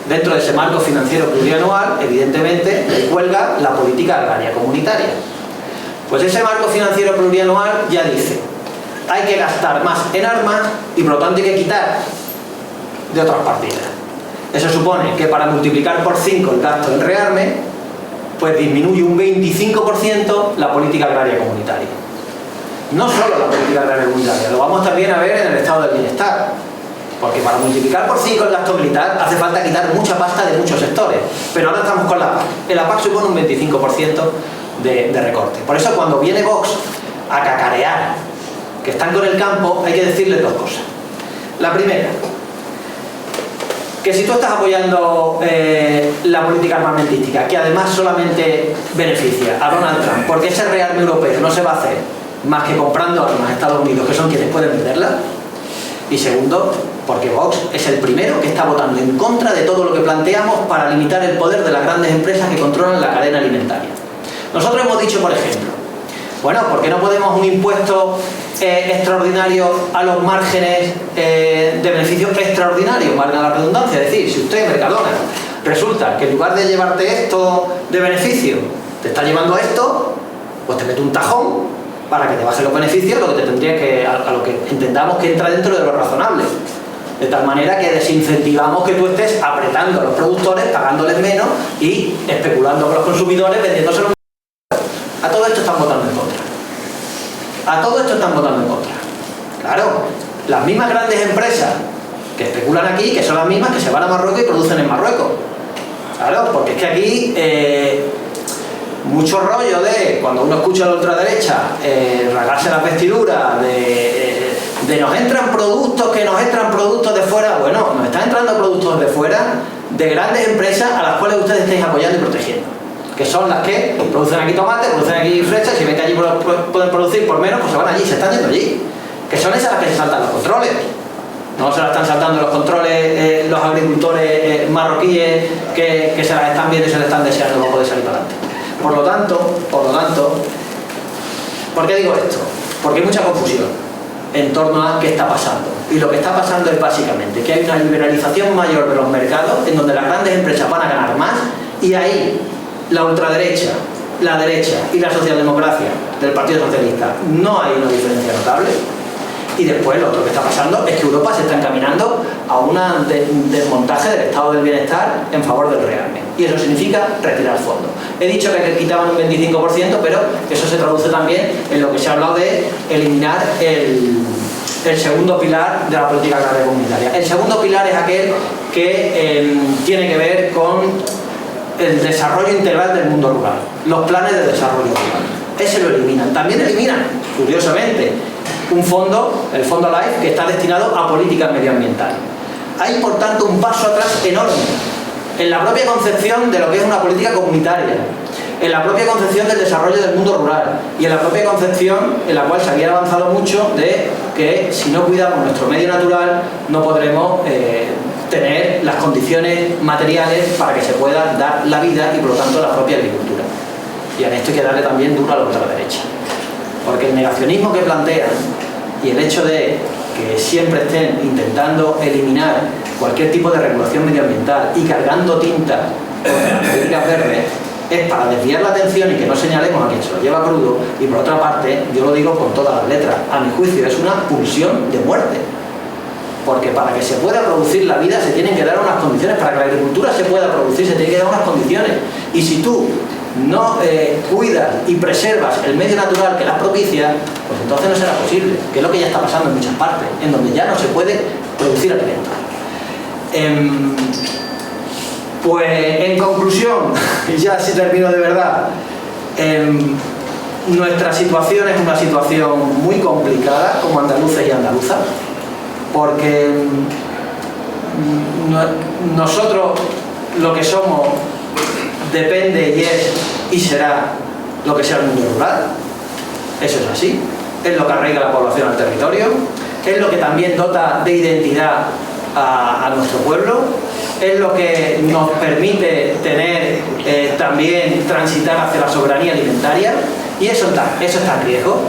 Dentro de ese marco financiero plurianual, evidentemente, le cuelga la política agraria comunitaria. Pues ese marco financiero plurianual ya dice, hay que gastar más en armas y por lo tanto hay que quitar de otras partidas. Eso supone que para multiplicar por 5 el gasto en rearme, pues disminuye un 25% la política agraria comunitaria. No solo la política agraria comunitaria, lo vamos también a ver en el estado del bienestar. Porque para multiplicar por 5 el gasto militar hace falta quitar mucha pasta de muchos sectores. Pero ahora estamos con la PAC. En la PAC supone un 25% de recorte. Por eso cuando viene Vox a cacarear que están con el campo, hay que decirles 2 cosas. La primera, que si tú estás apoyando la política armamentística, que además solamente beneficia a Donald Trump, porque ese rearme europeo no se va a hacer más que comprando armas a Estados Unidos, que son quienes pueden venderlas. Y segundo, porque Vox es el primero que está votando en contra de todo lo que planteamos para limitar el poder de las grandes empresas que controlan la cadena alimentaria. Nosotros hemos dicho, por ejemplo, bueno, ¿por qué no podemos un impuesto extraordinario a los márgenes de beneficios extraordinarios, valga la redundancia? Es decir, si usted, Mercadona, resulta que en lugar de llevarte esto de beneficio, te está llevando esto, pues te mete un tajón para que te bajen los beneficios, lo que te tendría que, a lo que entendamos que entra dentro de lo razonable. De tal manera que desincentivamos que tú estés apretando a los productores, pagándoles menos y especulando con los consumidores, vendiéndoselos. A todo esto están votando en contra. A todo esto están votando en contra. Claro, las mismas grandes empresas que especulan aquí, que son las mismas que se van a Marruecos y producen en Marruecos. Claro, porque es que aquí mucho rollo de, cuando uno escucha a la ultraderecha, rasgarse las vestiduras, de nos entran productos, que nos entran productos de fuera. Bueno, nos están entrando productos de fuera de grandes empresas a las cuales ustedes estáis apoyando y protegiendo, que son las que producen aquí tomate, producen aquí fresa, si ven que allí pueden producir por menos, pues se van allí, se están yendo allí. Que son esas las que se saltan los controles. No se las están saltando los controles los agricultores marroquíes que se las están viendo y se les están deseando para poder salir para adelante. Por lo tanto, ¿por qué digo esto? Porque hay mucha confusión en torno a qué está pasando. Y lo que está pasando es básicamente que hay una liberalización mayor de los mercados en donde las grandes empresas van a ganar más y ahí la ultraderecha, la derecha y la socialdemocracia del Partido Socialista no hay una diferencia notable. Y después lo otro que está pasando es que Europa se está encaminando a un desmontaje del estado del bienestar en favor del rearme. Y eso significa retirar fondos. He dicho que quitaban un 25%, pero eso se traduce también en lo que se ha hablado de eliminar el segundo pilar de la política agraria comunitaria. El segundo pilar es aquel que tiene que ver con el desarrollo integral del mundo rural, los planes de desarrollo rural. Ese lo eliminan. También eliminan, curiosamente, un fondo, el fondo LIFE, que está destinado a políticas medioambientales. Hay, por tanto, un paso atrás enorme en la propia concepción de lo que es una política comunitaria, en la propia concepción del desarrollo del mundo rural y en la propia concepción en la cual se había avanzado mucho de que si no cuidamos nuestro medio natural no podremos tener las condiciones materiales para que se pueda dar la vida y por lo tanto la propia agricultura. Y en esto hay que darle también duro a la ultraderecha, porque el negacionismo que plantean y el hecho de que siempre estén intentando eliminar cualquier tipo de regulación medioambiental y cargando tinta contra las políticas verdes es para desviar la atención y que no señalemos a quien se lo lleva crudo. Y por otra parte, yo lo digo con todas las letras, a mi juicio es una pulsión de muerte, porque para que se pueda producir la vida se tienen que dar unas condiciones, para que la agricultura se pueda producir se tienen que dar unas condiciones, y si tú no cuidas y preservas el medio natural que las propicia, pues entonces no será posible, que es lo que ya está pasando en muchas partes, en donde ya no se puede producir alimentos. Pues en conclusión, y ya si termino de verdad, nuestra situación es una situación muy complicada como andaluces y andaluzas, porque nosotros lo que somos depende y es y será lo que sea el mundo rural. Eso es así, es lo que arraiga la población al territorio, es lo que también dota de identidad a nuestro pueblo, es lo que nos permite tener también transitar hacia la soberanía alimentaria, y eso está en riesgo.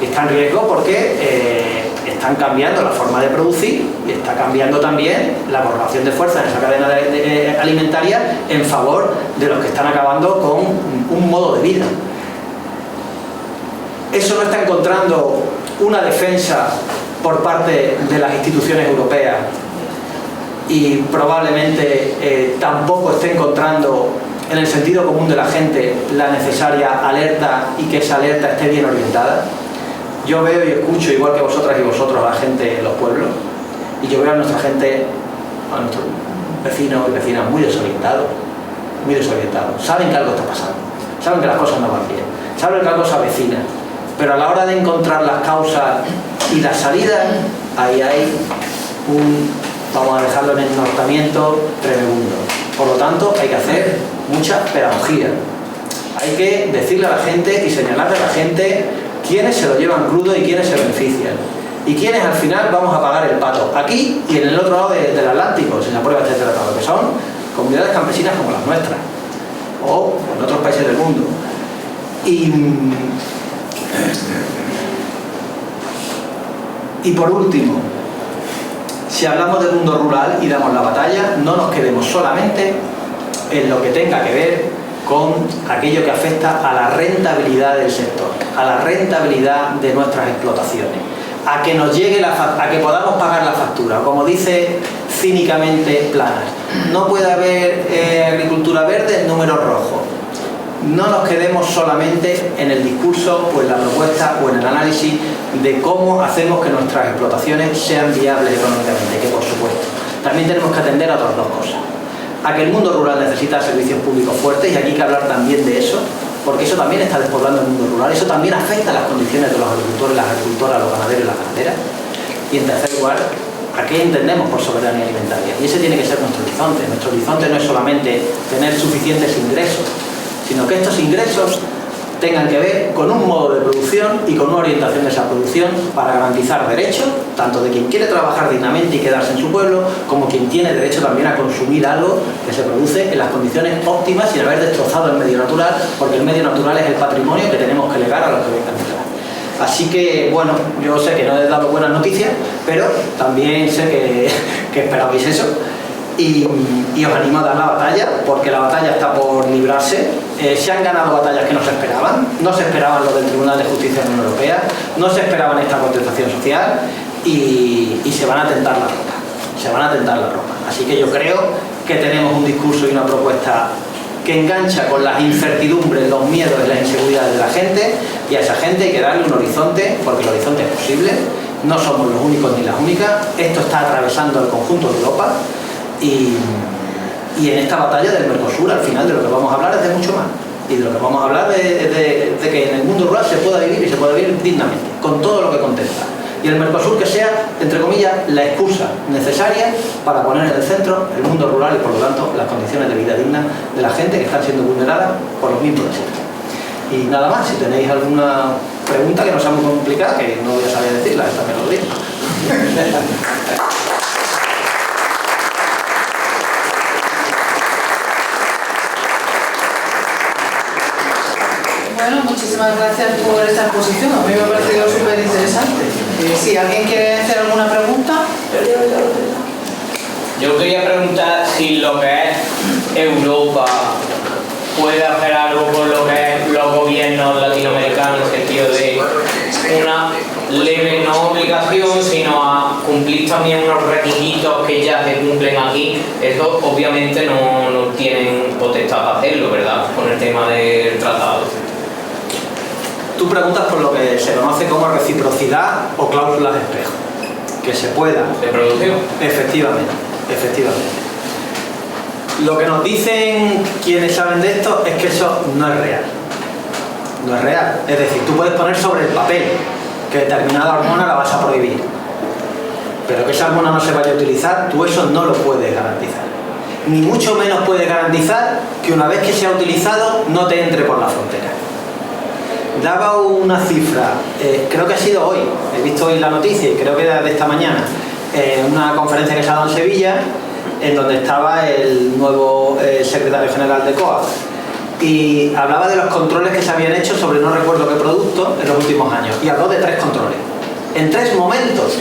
Está en riesgo porque están cambiando la forma de producir y está cambiando también la correlación de fuerzas en esa cadena alimentaria en favor de los que están acabando con un modo de vida. Eso no está encontrando una defensa por parte de las instituciones europeas y probablemente tampoco esté encontrando en el sentido común de la gente la necesaria alerta y que esa alerta esté bien orientada. Yo veo y escucho, igual que vosotras y vosotros, a la gente en los pueblos, y yo veo a nuestra gente, a nuestros vecinos y vecinas muy desorientados, saben que algo está pasando, saben que las cosas no van bien, saben que algo se avecina, pero a la hora de encontrar las causas y las salidas, ahí hay vamos a dejarlo en ennortamiento tremendo. Por lo tanto, hay que hacer mucha pedagogía, hay que decirle a la gente y señalarle a la gente quiénes se lo llevan crudo y quiénes se benefician y quiénes al final vamos a pagar el pato aquí y en el otro lado del Atlántico si se aprueba este tratado, que son comunidades campesinas como las nuestras o en otros países del mundo. Y por último, si hablamos del mundo rural y damos la batalla, no nos quedemos solamente en lo que tenga que ver con aquello que afecta a la rentabilidad del sector, a la rentabilidad de nuestras explotaciones, a que nos llegue a que podamos pagar la factura. Como dice cínicamente Planas, no puede haber agricultura verde en números rojos. No nos quedemos solamente en el discurso o en la propuesta o en el análisis de cómo hacemos que nuestras explotaciones sean viables económicamente, que por supuesto también tenemos que atender a otras dos cosas: a que el mundo rural necesita servicios públicos fuertes, y aquí hay que hablar también de eso, porque eso también está despoblando el mundo rural, eso también afecta a las condiciones de los agricultores, las agricultoras, los ganaderos y las ganaderas. Y en tercer lugar, ¿a qué entendemos por soberanía alimentaria? Y ese tiene que ser nuestro horizonte. Nuestro horizonte no es solamente tener suficientes ingresos, sino que estos ingresos tengan que ver con un modo de producción y con una orientación de esa producción para garantizar derechos, tanto de quien quiere trabajar dignamente y quedarse en su pueblo, como quien tiene derecho también a consumir algo que se produce en las condiciones óptimas sin haber destrozado el medio natural, porque el medio natural es el patrimonio que tenemos que legar a los que vengan detrás. Así que, bueno, yo sé que no he dado buenas noticias, pero también sé que esperabais eso. Y os animo a dar la batalla, porque la batalla está por librarse. Se han ganado batallas que no se esperaban. No se esperaban lo del Tribunal de Justicia de la Unión Europea, no se esperaban esta contestación social, y se van a tentar la ropa. Se van a tentar la ropa. Así que yo creo que tenemos un discurso y una propuesta que engancha con las incertidumbres, los miedos y las inseguridades de la gente, y a esa gente hay que darle un horizonte, porque el horizonte es posible. No somos los únicos ni las únicas. Esto está atravesando el conjunto de Europa. Y en esta batalla del Mercosur, al final, de lo que vamos a hablar es de mucho más. Y de lo que vamos a hablar es de que en el mundo rural se pueda vivir, y se pueda vivir dignamente, con todo lo que contempla. Y el Mercosur que sea, entre comillas, la excusa necesaria para poner en el centro el mundo rural y, por lo tanto, las condiciones de vida digna de la gente que están siendo vulneradas por los mismos de siempre. Y nada más, si tenéis alguna pregunta que no sea muy complicada, que no voy a saber decirla, esta me lo digo. Bueno, muchísimas gracias por esta exposición. A mí me ha parecido súper interesante. Si alguien quiere hacer alguna pregunta. Yo quería preguntar si lo que es Europa puede hacer algo con lo que es los gobiernos latinoamericanos, en el sentido de una leve, no obligación, sino a cumplir también unos requisitos que ya se cumplen aquí. Eso obviamente no tienen potestad para hacerlo, ¿verdad? Con el tema del tratado. Tú preguntas por lo que se conoce como reciprocidad o cláusulas de espejo. Que se pueda. ¿De producción? Efectivamente, efectivamente. Lo que nos dicen quienes saben de esto es que eso no es real. No es real. Es decir, tú puedes poner sobre el papel que determinada hormona la vas a prohibir, pero que esa hormona no se vaya a utilizar, tú eso no lo puedes garantizar. Ni mucho menos puedes garantizar que una vez que se ha utilizado no te entre por la frontera. Daba una cifra, creo que ha sido hoy, he visto hoy la noticia y creo que era de esta mañana, una conferencia que se ha dado en Sevilla, en donde estaba el nuevo secretario general de COA, y hablaba de los controles que se habían hecho sobre no recuerdo qué producto en los últimos años, y habló de 3 controles. En 3 momentos,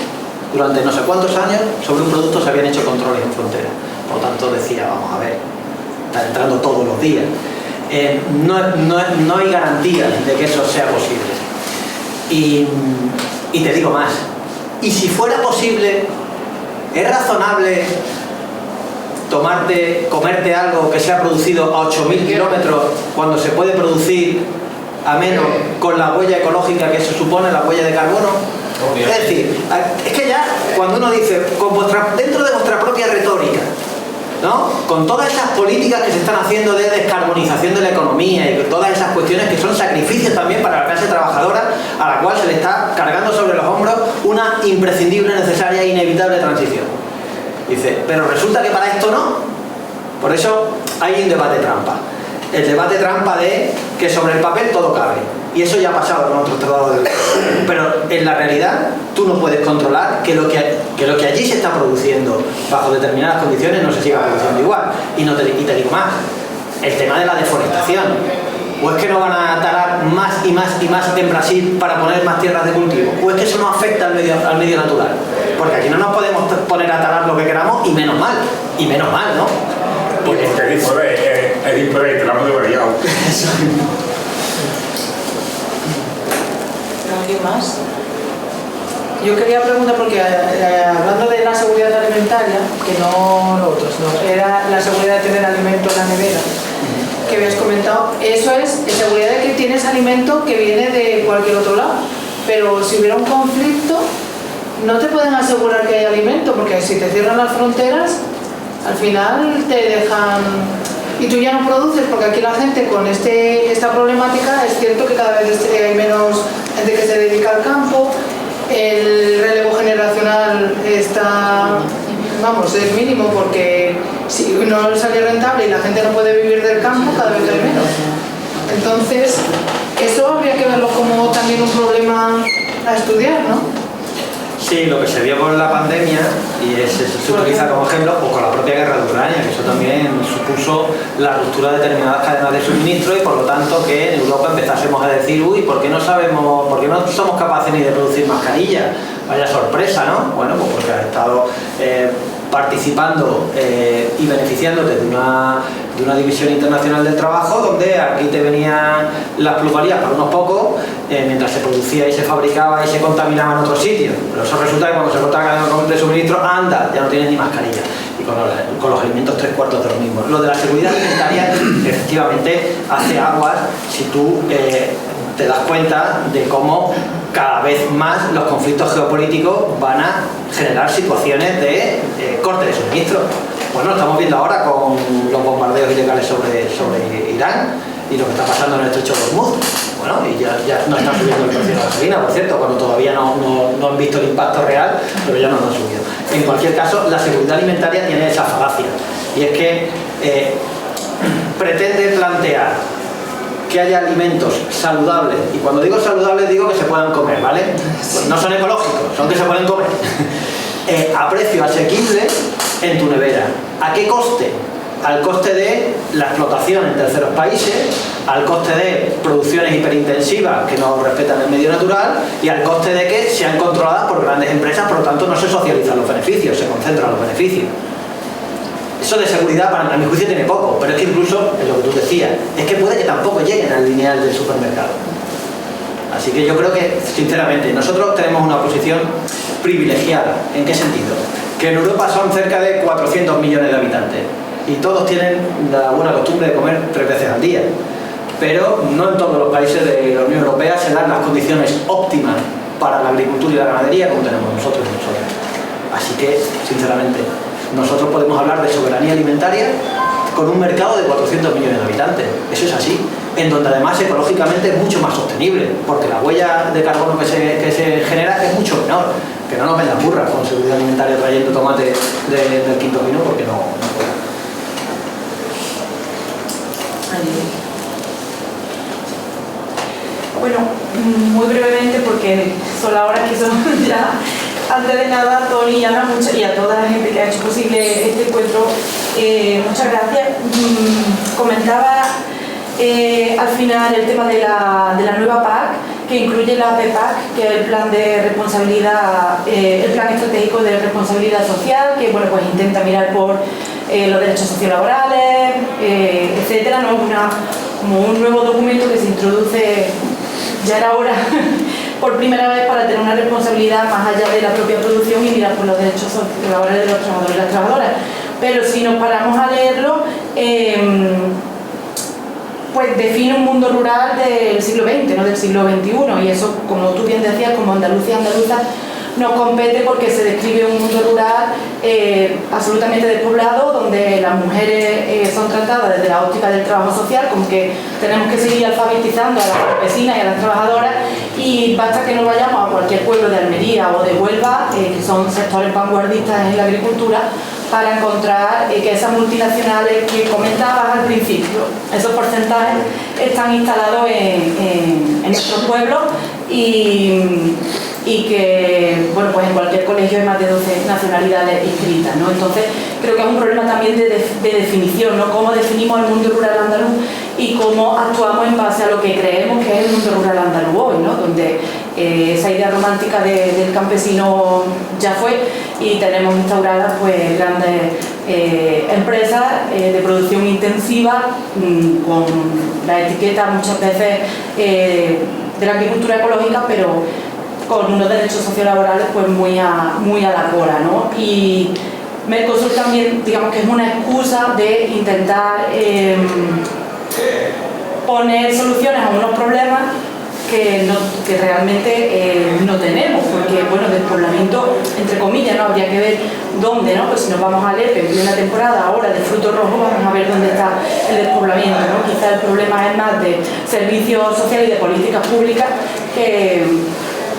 durante no sé cuántos años, sobre un producto se habían hecho controles en frontera. Por lo tanto decía, vamos a ver, están entrando todos los días. No hay garantía de que eso sea posible. Y te digo más, y si fuera posible, ¿es razonable comerte algo que se ha producido a 8.000 kilómetros cuando se puede producir a menos con la huella ecológica que eso supone, la huella de carbono? Es decir, es que ya cuando uno dice, dentro de vuestra propia retórica, ¿no?, con todas esas políticas que se están haciendo de descarbonización de la economía y todas esas cuestiones que son sacrificios también para la clase trabajadora, a la cual se le está cargando sobre los hombros una imprescindible, necesaria e inevitable transición. Dice, pero resulta que para esto no. Por eso hay un debate trampa. El debate trampa de que sobre el papel todo cabe. Y eso ya ha pasado con otros tratados del... Pero en la realidad tú no puedes controlar que lo que allí se está produciendo bajo determinadas condiciones no se siga produciendo igual. Y te digo más, el tema de la deforestación. ¿O es que no van a talar más y más y más en Brasil para poner más tierras de cultivo? ¿O es que eso no afecta al medio natural? Porque aquí no nos podemos poner a talar lo que queramos y menos mal, ¿no? Porque es imposible, la hemos variado. ¿Alguien más? Yo quería preguntar, porque hablando de la seguridad alimentaria, que no lo otro, sino era la seguridad de tener alimento en la nevera, que habías comentado, eso es seguridad de que tienes alimento que viene de cualquier otro lado, pero si hubiera un conflicto, no te pueden asegurar que hay alimento, porque si te cierran las fronteras, al final te dejan... Y tú ya no produces, porque aquí la gente con esta problemática, es cierto que cada vez hay menos gente que se dedica al campo, el relevo generacional está, vamos, es mínimo, porque si no sale rentable y la gente no puede vivir del campo, cada vez hay menos. Entonces, eso habría que verlo como también un problema a estudiar, ¿no? Sí, lo que se vio con la pandemia, y se utiliza como ejemplo, o con la propia guerra de Ucrania, que eso también supuso la ruptura de determinadas cadenas de suministro y por lo tanto que en Europa empezásemos a decir, uy, ¿por qué no somos capaces ni de producir mascarillas? Vaya sorpresa, ¿no? Bueno, pues porque has estado participando y beneficiándote de una división internacional del trabajo donde aquí te venían las plusvalías para unos pocos mientras se producía y se fabricaba y se contaminaba en otros sitios. Pero eso resulta que cuando se corta la cadena de suministro, anda, ya no tienes ni mascarilla. Y con los alimentos 3/4 de lo mismo. Lo de la seguridad alimentaria efectivamente hace aguas si tú te das cuenta de cómo cada vez más los conflictos geopolíticos van a generar situaciones de corte de suministro. Bueno, lo estamos viendo ahora con los bombardeos ilegales sobre Irán y lo que está pasando en el estrecho de Hormuz. Bueno, y ya no están subiendo el precio de la gasolina, por cierto, cuando todavía no han visto el impacto real, pero ya no lo han subido. En cualquier caso, la seguridad alimentaria tiene esa falacia, y es que pretende plantear que haya alimentos saludables, y cuando digo saludables digo que se puedan comer, ¿vale? Pues no son ecológicos, son que se pueden comer, a precio asequible en tu nevera. ¿A qué coste? Al coste de la explotación en terceros países, al coste de producciones hiperintensivas que no respetan el medio natural y al coste de que sean controladas por grandes empresas, por lo tanto no se socializan los beneficios, se concentran los beneficios. Eso de seguridad, a mi juicio, tiene poco, pero es que incluso, en lo que tú decías, es que puede que tampoco lleguen al lineal del supermercado. Así que yo creo que, sinceramente, nosotros tenemos una posición privilegiada. ¿En qué sentido? Que en Europa son cerca de 400 millones de habitantes y todos tienen la buena costumbre de comer 3 veces al día. Pero no en todos los países de la Unión Europea se dan las condiciones óptimas para la agricultura y la ganadería como tenemos nosotros y nosotras. Así que, sinceramente, nosotros podemos hablar de soberanía alimentaria con un mercado de 400 millones de habitantes. Eso es así, en donde además ecológicamente es mucho más sostenible, porque la huella de carbono que se genera es mucho menor. Que no nos vendan burras con seguridad alimentaria trayendo tomate del Quinto Pino, porque no puede. Bueno, muy brevemente, porque son las horas que son ya. Antes de nada, Tony y Ana, y a toda la gente que ha hecho posible este encuentro, muchas gracias. Comentaba al final el tema de la nueva PAC, que incluye la PEPAC, que es el plan de responsabilidad, el plan estratégico de responsabilidad social, que bueno, pues intenta mirar por los derechos sociolaborales, etcétera, ¿no? Como un nuevo documento que se introduce, ya era hora, por primera vez, para tener una responsabilidad más allá de la propia producción y mirar por los derechos laborales de los trabajadores y las trabajadoras. Pero si nos paramos a leerlo, pues define un mundo rural del siglo XX, no del siglo XXI, y eso, como tú bien decías, como andaluza y andaluza, nos compete porque se describe un mundo rural absolutamente despoblado, donde las mujeres son tratadas desde la óptica del trabajo social, como que tenemos que seguir alfabetizando a las campesinas y a las trabajadoras, y basta que nos vayamos a cualquier pueblo de Almería o de Huelva, que son sectores vanguardistas en la agricultura, para encontrar que esas multinacionales que comentabas al principio, esos porcentajes están instalados en nuestros pueblos y que, bueno, pues en cualquier colegio hay más de 12 nacionalidades inscritas, ¿no? Entonces, creo que es un problema también de definición, ¿no? Cómo definimos el mundo rural andaluz y cómo actuamos en base a lo que creemos que es el mundo rural andaluz hoy, ¿no? Donde esa idea romántica del campesino ya fue y tenemos instauradas pues grandes empresas de producción intensiva con la etiqueta muchas veces de la agricultura ecológica, pero con unos derechos sociolaborales pues muy a la cola, ¿no? Y Mercosur también, digamos que es una excusa de intentar poner soluciones a unos problemas que realmente no tenemos, porque bueno, despoblamiento, entre comillas, no habría que ver dónde, ¿no? Pues si nos vamos a Lepe en una temporada ahora de frutos rojos, vamos a ver dónde está el despoblamiento, ¿no? Quizá el problema es más de servicios sociales y de políticas públicas que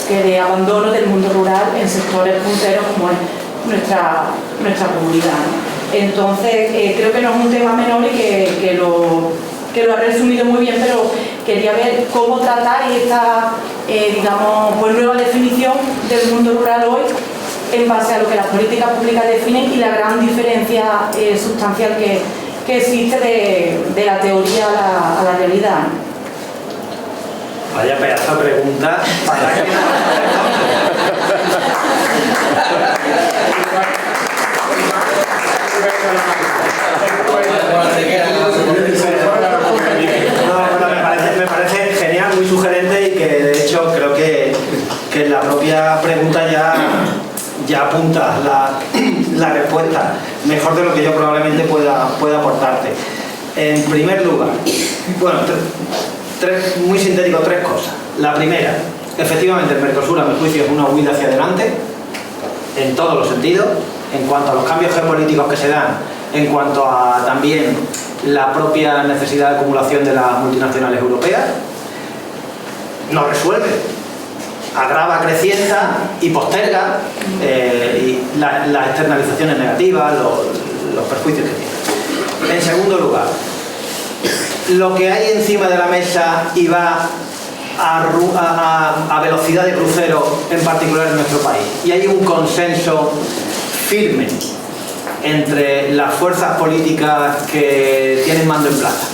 de abandono del mundo rural en sectores punteros como es nuestra comunidad, ¿no? Entonces creo que no es un tema menor y que lo ha resumido muy bien, pero quería ver cómo tratar esta digamos, pues nueva definición del mundo rural hoy en base a lo que las políticas públicas definen y la gran diferencia sustancial que existe de la teoría a la realidad, ¿no? Vaya pedazo de pregunta para que... Me parece genial, muy sugerente y que de hecho creo que la propia pregunta ya apunta la respuesta mejor de lo que yo probablemente pueda aportarte. En primer lugar, bueno, muy sintético, tres cosas. La primera, efectivamente el Mercosur a mi juicio es una huida hacia adelante en todos los sentidos, en cuanto a los cambios geopolíticos que se dan, en cuanto a también la propia necesidad de acumulación de las multinacionales europeas. No resuelve, agrava, acrecienta y posterga las externalizaciones negativas, los perjuicios que tiene. En segundo lugar, lo que hay encima de la mesa y va a velocidad de crucero, en particular en nuestro país, y hay un consenso firme entre las fuerzas políticas que tienen mando en plaza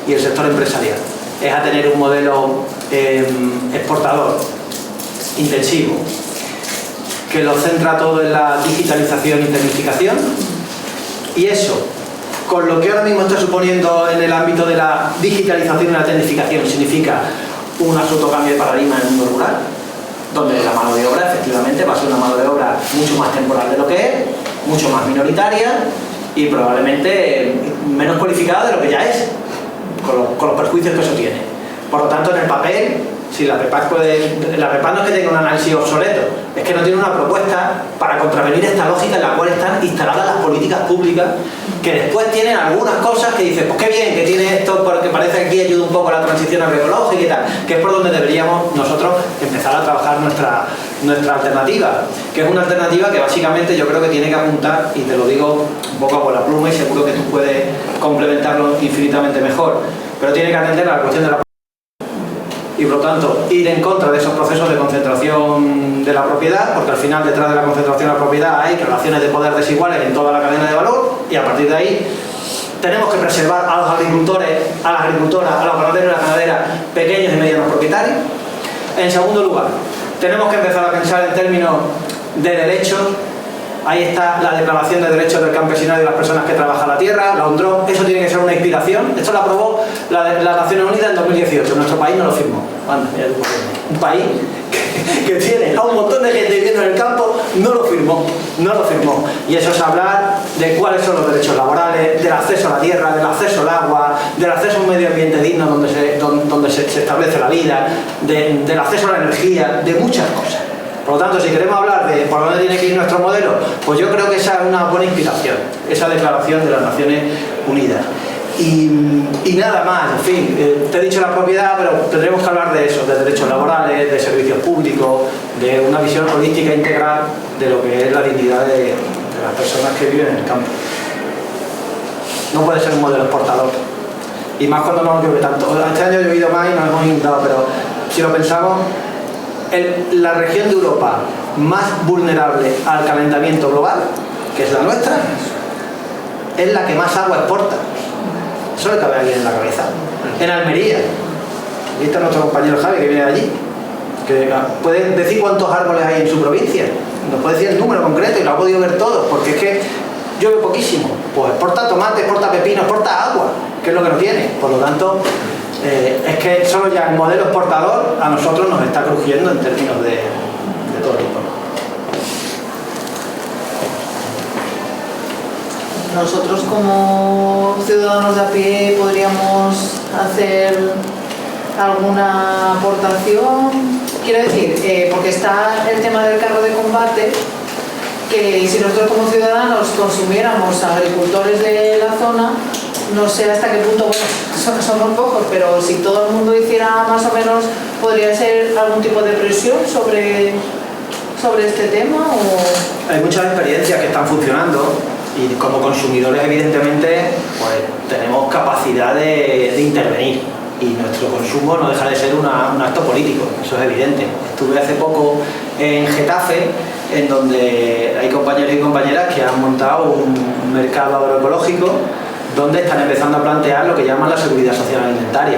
y el sector empresarial, es a tener un modelo exportador, intensivo, que lo centra todo en la digitalización y tecnificación, y eso, con lo que ahora mismo está suponiendo en el ámbito de la digitalización y la tecnificación, significa un absoluto cambio de paradigma en el mundo rural, donde la mano de obra efectivamente va a ser una mano de obra mucho más temporal de lo que es, mucho más minoritaria y probablemente menos cualificada de lo que ya es, con los perjuicios que eso tiene. Por lo tanto, en el papel, si la PEPAC no es que tenga un análisis obsoleto, es que no tiene una propuesta para contravenir esta lógica en la cual están instaladas las políticas públicas, que después tienen algunas cosas que dicen, pues qué bien que tiene esto, porque parece que aquí ayuda un poco a la transición agroecológica y tal, que es por donde deberíamos nosotros empezar a trabajar nuestra alternativa, que es una alternativa que básicamente yo creo que tiene que apuntar, y te lo digo un poco por la pluma y seguro que tú puedes complementarlo infinitamente mejor, pero tiene que atender a la cuestión de la y por lo tanto ir en contra de esos procesos de concentración de la propiedad, porque al final detrás de la concentración de la propiedad hay relaciones de poder desiguales en toda la cadena de valor, y a partir de ahí tenemos que preservar a los agricultores, a las agricultoras, a los ganaderos y las ganaderas pequeños y medianos propietarios. En segundo lugar, tenemos que empezar a pensar en términos de derechos. Ahí está la Declaración de Derechos del Campesinado y de las Personas que Trabajan la Tierra, la UNDROP. Eso tiene que ser una inspiración. Esto lo aprobó las Naciones Unidas en 2018. Nuestro país no lo firmó. Bueno, un país que tiene a un montón de gente viviendo en el campo, no lo firmó. Y eso es hablar de cuáles son los derechos laborales, del acceso a la tierra, del acceso al agua, del acceso a un medio ambiente digno donde se establece la vida, del acceso a la energía, de muchas cosas. Por lo tanto, si queremos hablar de por dónde tiene que ir nuestro modelo, pues yo creo que esa es una buena inspiración, esa declaración de las Naciones Unidas. Y nada más, en fin, te he dicho la propiedad, pero tendremos que hablar de eso, de derechos laborales, de servicios públicos, de una visión holística integral de lo que es la dignidad de las personas que viven en el campo. No puede ser un modelo exportador. Y más cuando no llueve tanto. Este año ha llovido más y nos hemos inundado, pero si lo pensamos, la región de Europa más vulnerable al calentamiento global, que es la nuestra, es la que más agua exporta. Eso le cabe a alguien en la cabeza. En Almería, aquí está nuestro compañero Javi que viene de allí, que puede decir cuántos árboles hay en su provincia, nos puede decir el número concreto y lo ha podido ver todo, porque es que llueve poquísimo, pues exporta tomate, exporta pepino, exporta agua, que es lo que no tiene. Por lo tanto, es que solo ya el modelo exportador a nosotros nos está crujiendo en términos de todo tipo, ¿no? Nosotros como ciudadanos de a pie podríamos hacer alguna aportación. Quiero decir, porque está el tema del carro de combate, que si nosotros como ciudadanos consumiéramos agricultores de la zona, no sé hasta qué punto, bueno, somos pocos, pero si todo el mundo hiciera más o menos, podría ser algún tipo de presión sobre este tema. ¿O? Hay muchas experiencias que están funcionando y como consumidores evidentemente pues tenemos capacidad de intervenir y nuestro consumo no deja de ser un acto político, eso es evidente. Estuve hace poco en Getafe, en donde hay compañeros y compañeras que han montado un mercado agroecológico donde están empezando a plantear lo que llaman la seguridad social alimentaria.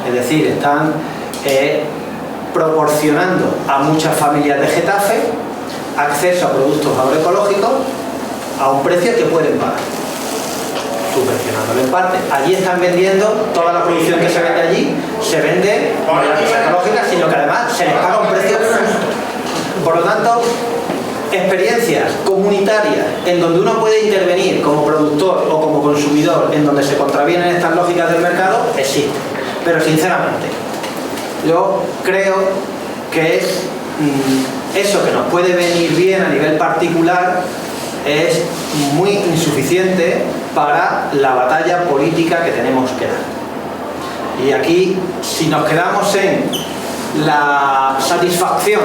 Es decir, están proporcionando a muchas familias de Getafe acceso a productos agroecológicos a un precio que pueden pagar, subvencionándolo en parte. Allí están vendiendo toda la producción que se vende allí, se vende no ya que sea ecológica, sino que además se les paga un precio justo. Por lo tanto, experiencias comunitarias en donde uno puede intervenir como productor o como consumidor, en donde se contravienen estas lógicas del mercado, existen. Pero sinceramente, yo creo que eso que nos puede venir bien a nivel particular es muy insuficiente para la batalla política que tenemos que dar. Y aquí, si nos quedamos en la satisfacción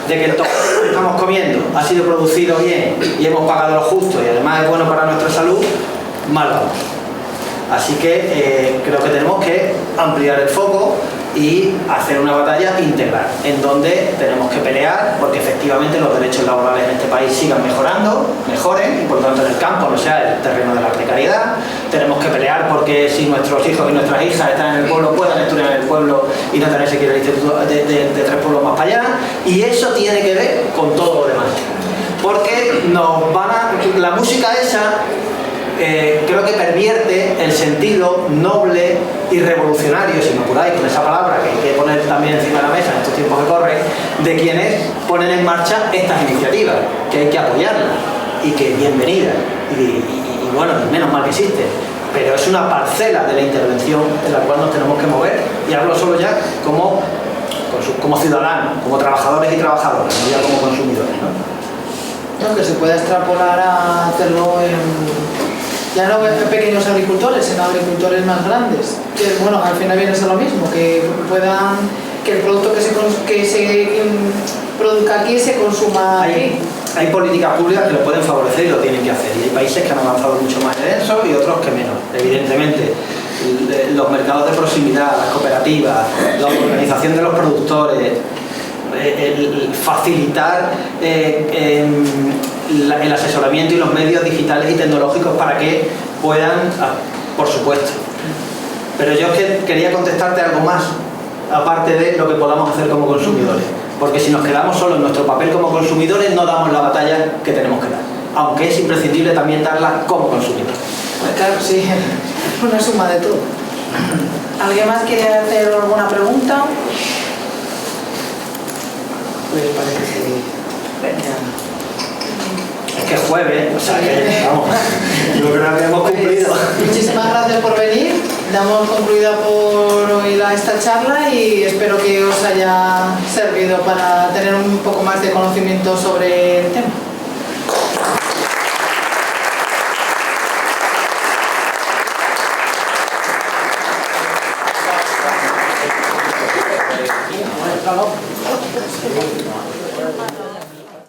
de que todo lo que estamos comiendo ha sido producido bien y hemos pagado lo justo y además es bueno para nuestra salud, mal vamos. Así que creo que tenemos que ampliar el foco y hacer una batalla integral, en donde tenemos que pelear porque efectivamente los derechos laborales en este país sigan mejoren, y por lo tanto en el campo no sea el terreno de la precariedad. Tenemos que pelear porque si nuestros hijos y nuestras hijas están en el pueblo, puedan estudiar en el pueblo y no tenerse que ir al instituto de 3 pueblos más para allá. Y eso tiene que ver con todo lo demás, porque la música esa creo que pervierte el sentido noble y revolucionario, si me apuráis con esa palabra que hay que poner también encima de la mesa en estos tiempos que corren, de quienes ponen en marcha estas iniciativas, que hay que apoyarlas y que bienvenidas y bueno, menos mal que existen, pero es una parcela de la intervención en la cual nos tenemos que mover, y hablo solo ya como ciudadanos, como trabajadores y trabajadoras, no ya como consumidores, ¿no? Que se pueda extrapolar a hacerlo ya no en pequeños agricultores, sino agricultores más grandes, que bueno, al final viene a ser lo mismo, que el producto que se produzca aquí se consuma aquí. Hay políticas públicas que lo pueden favorecer y lo tienen que hacer, y hay países que han avanzado mucho más en eso y otros que menos. Evidentemente, los mercados de proximidad, las cooperativas, la organización de los productores, el facilitar el asesoramiento y los medios digitales y tecnológicos para que puedan, por supuesto. Pero yo quería contestarte algo más, aparte de lo que podamos hacer como consumidores, porque si nos quedamos solo en nuestro papel como consumidores no damos la batalla que tenemos que dar, aunque es imprescindible también darla como consumidores. Pues claro, sí, una suma de todo. ¿Alguien más quiere hacer alguna pregunta? Pues parece que sí. Es que es jueves, o sea que vamos, yo creo que hemos cumplido. Muchísimas gracias por venir. Damos concluida por hoy esta charla y espero que os haya servido para tener un poco más de conocimiento sobre el tema.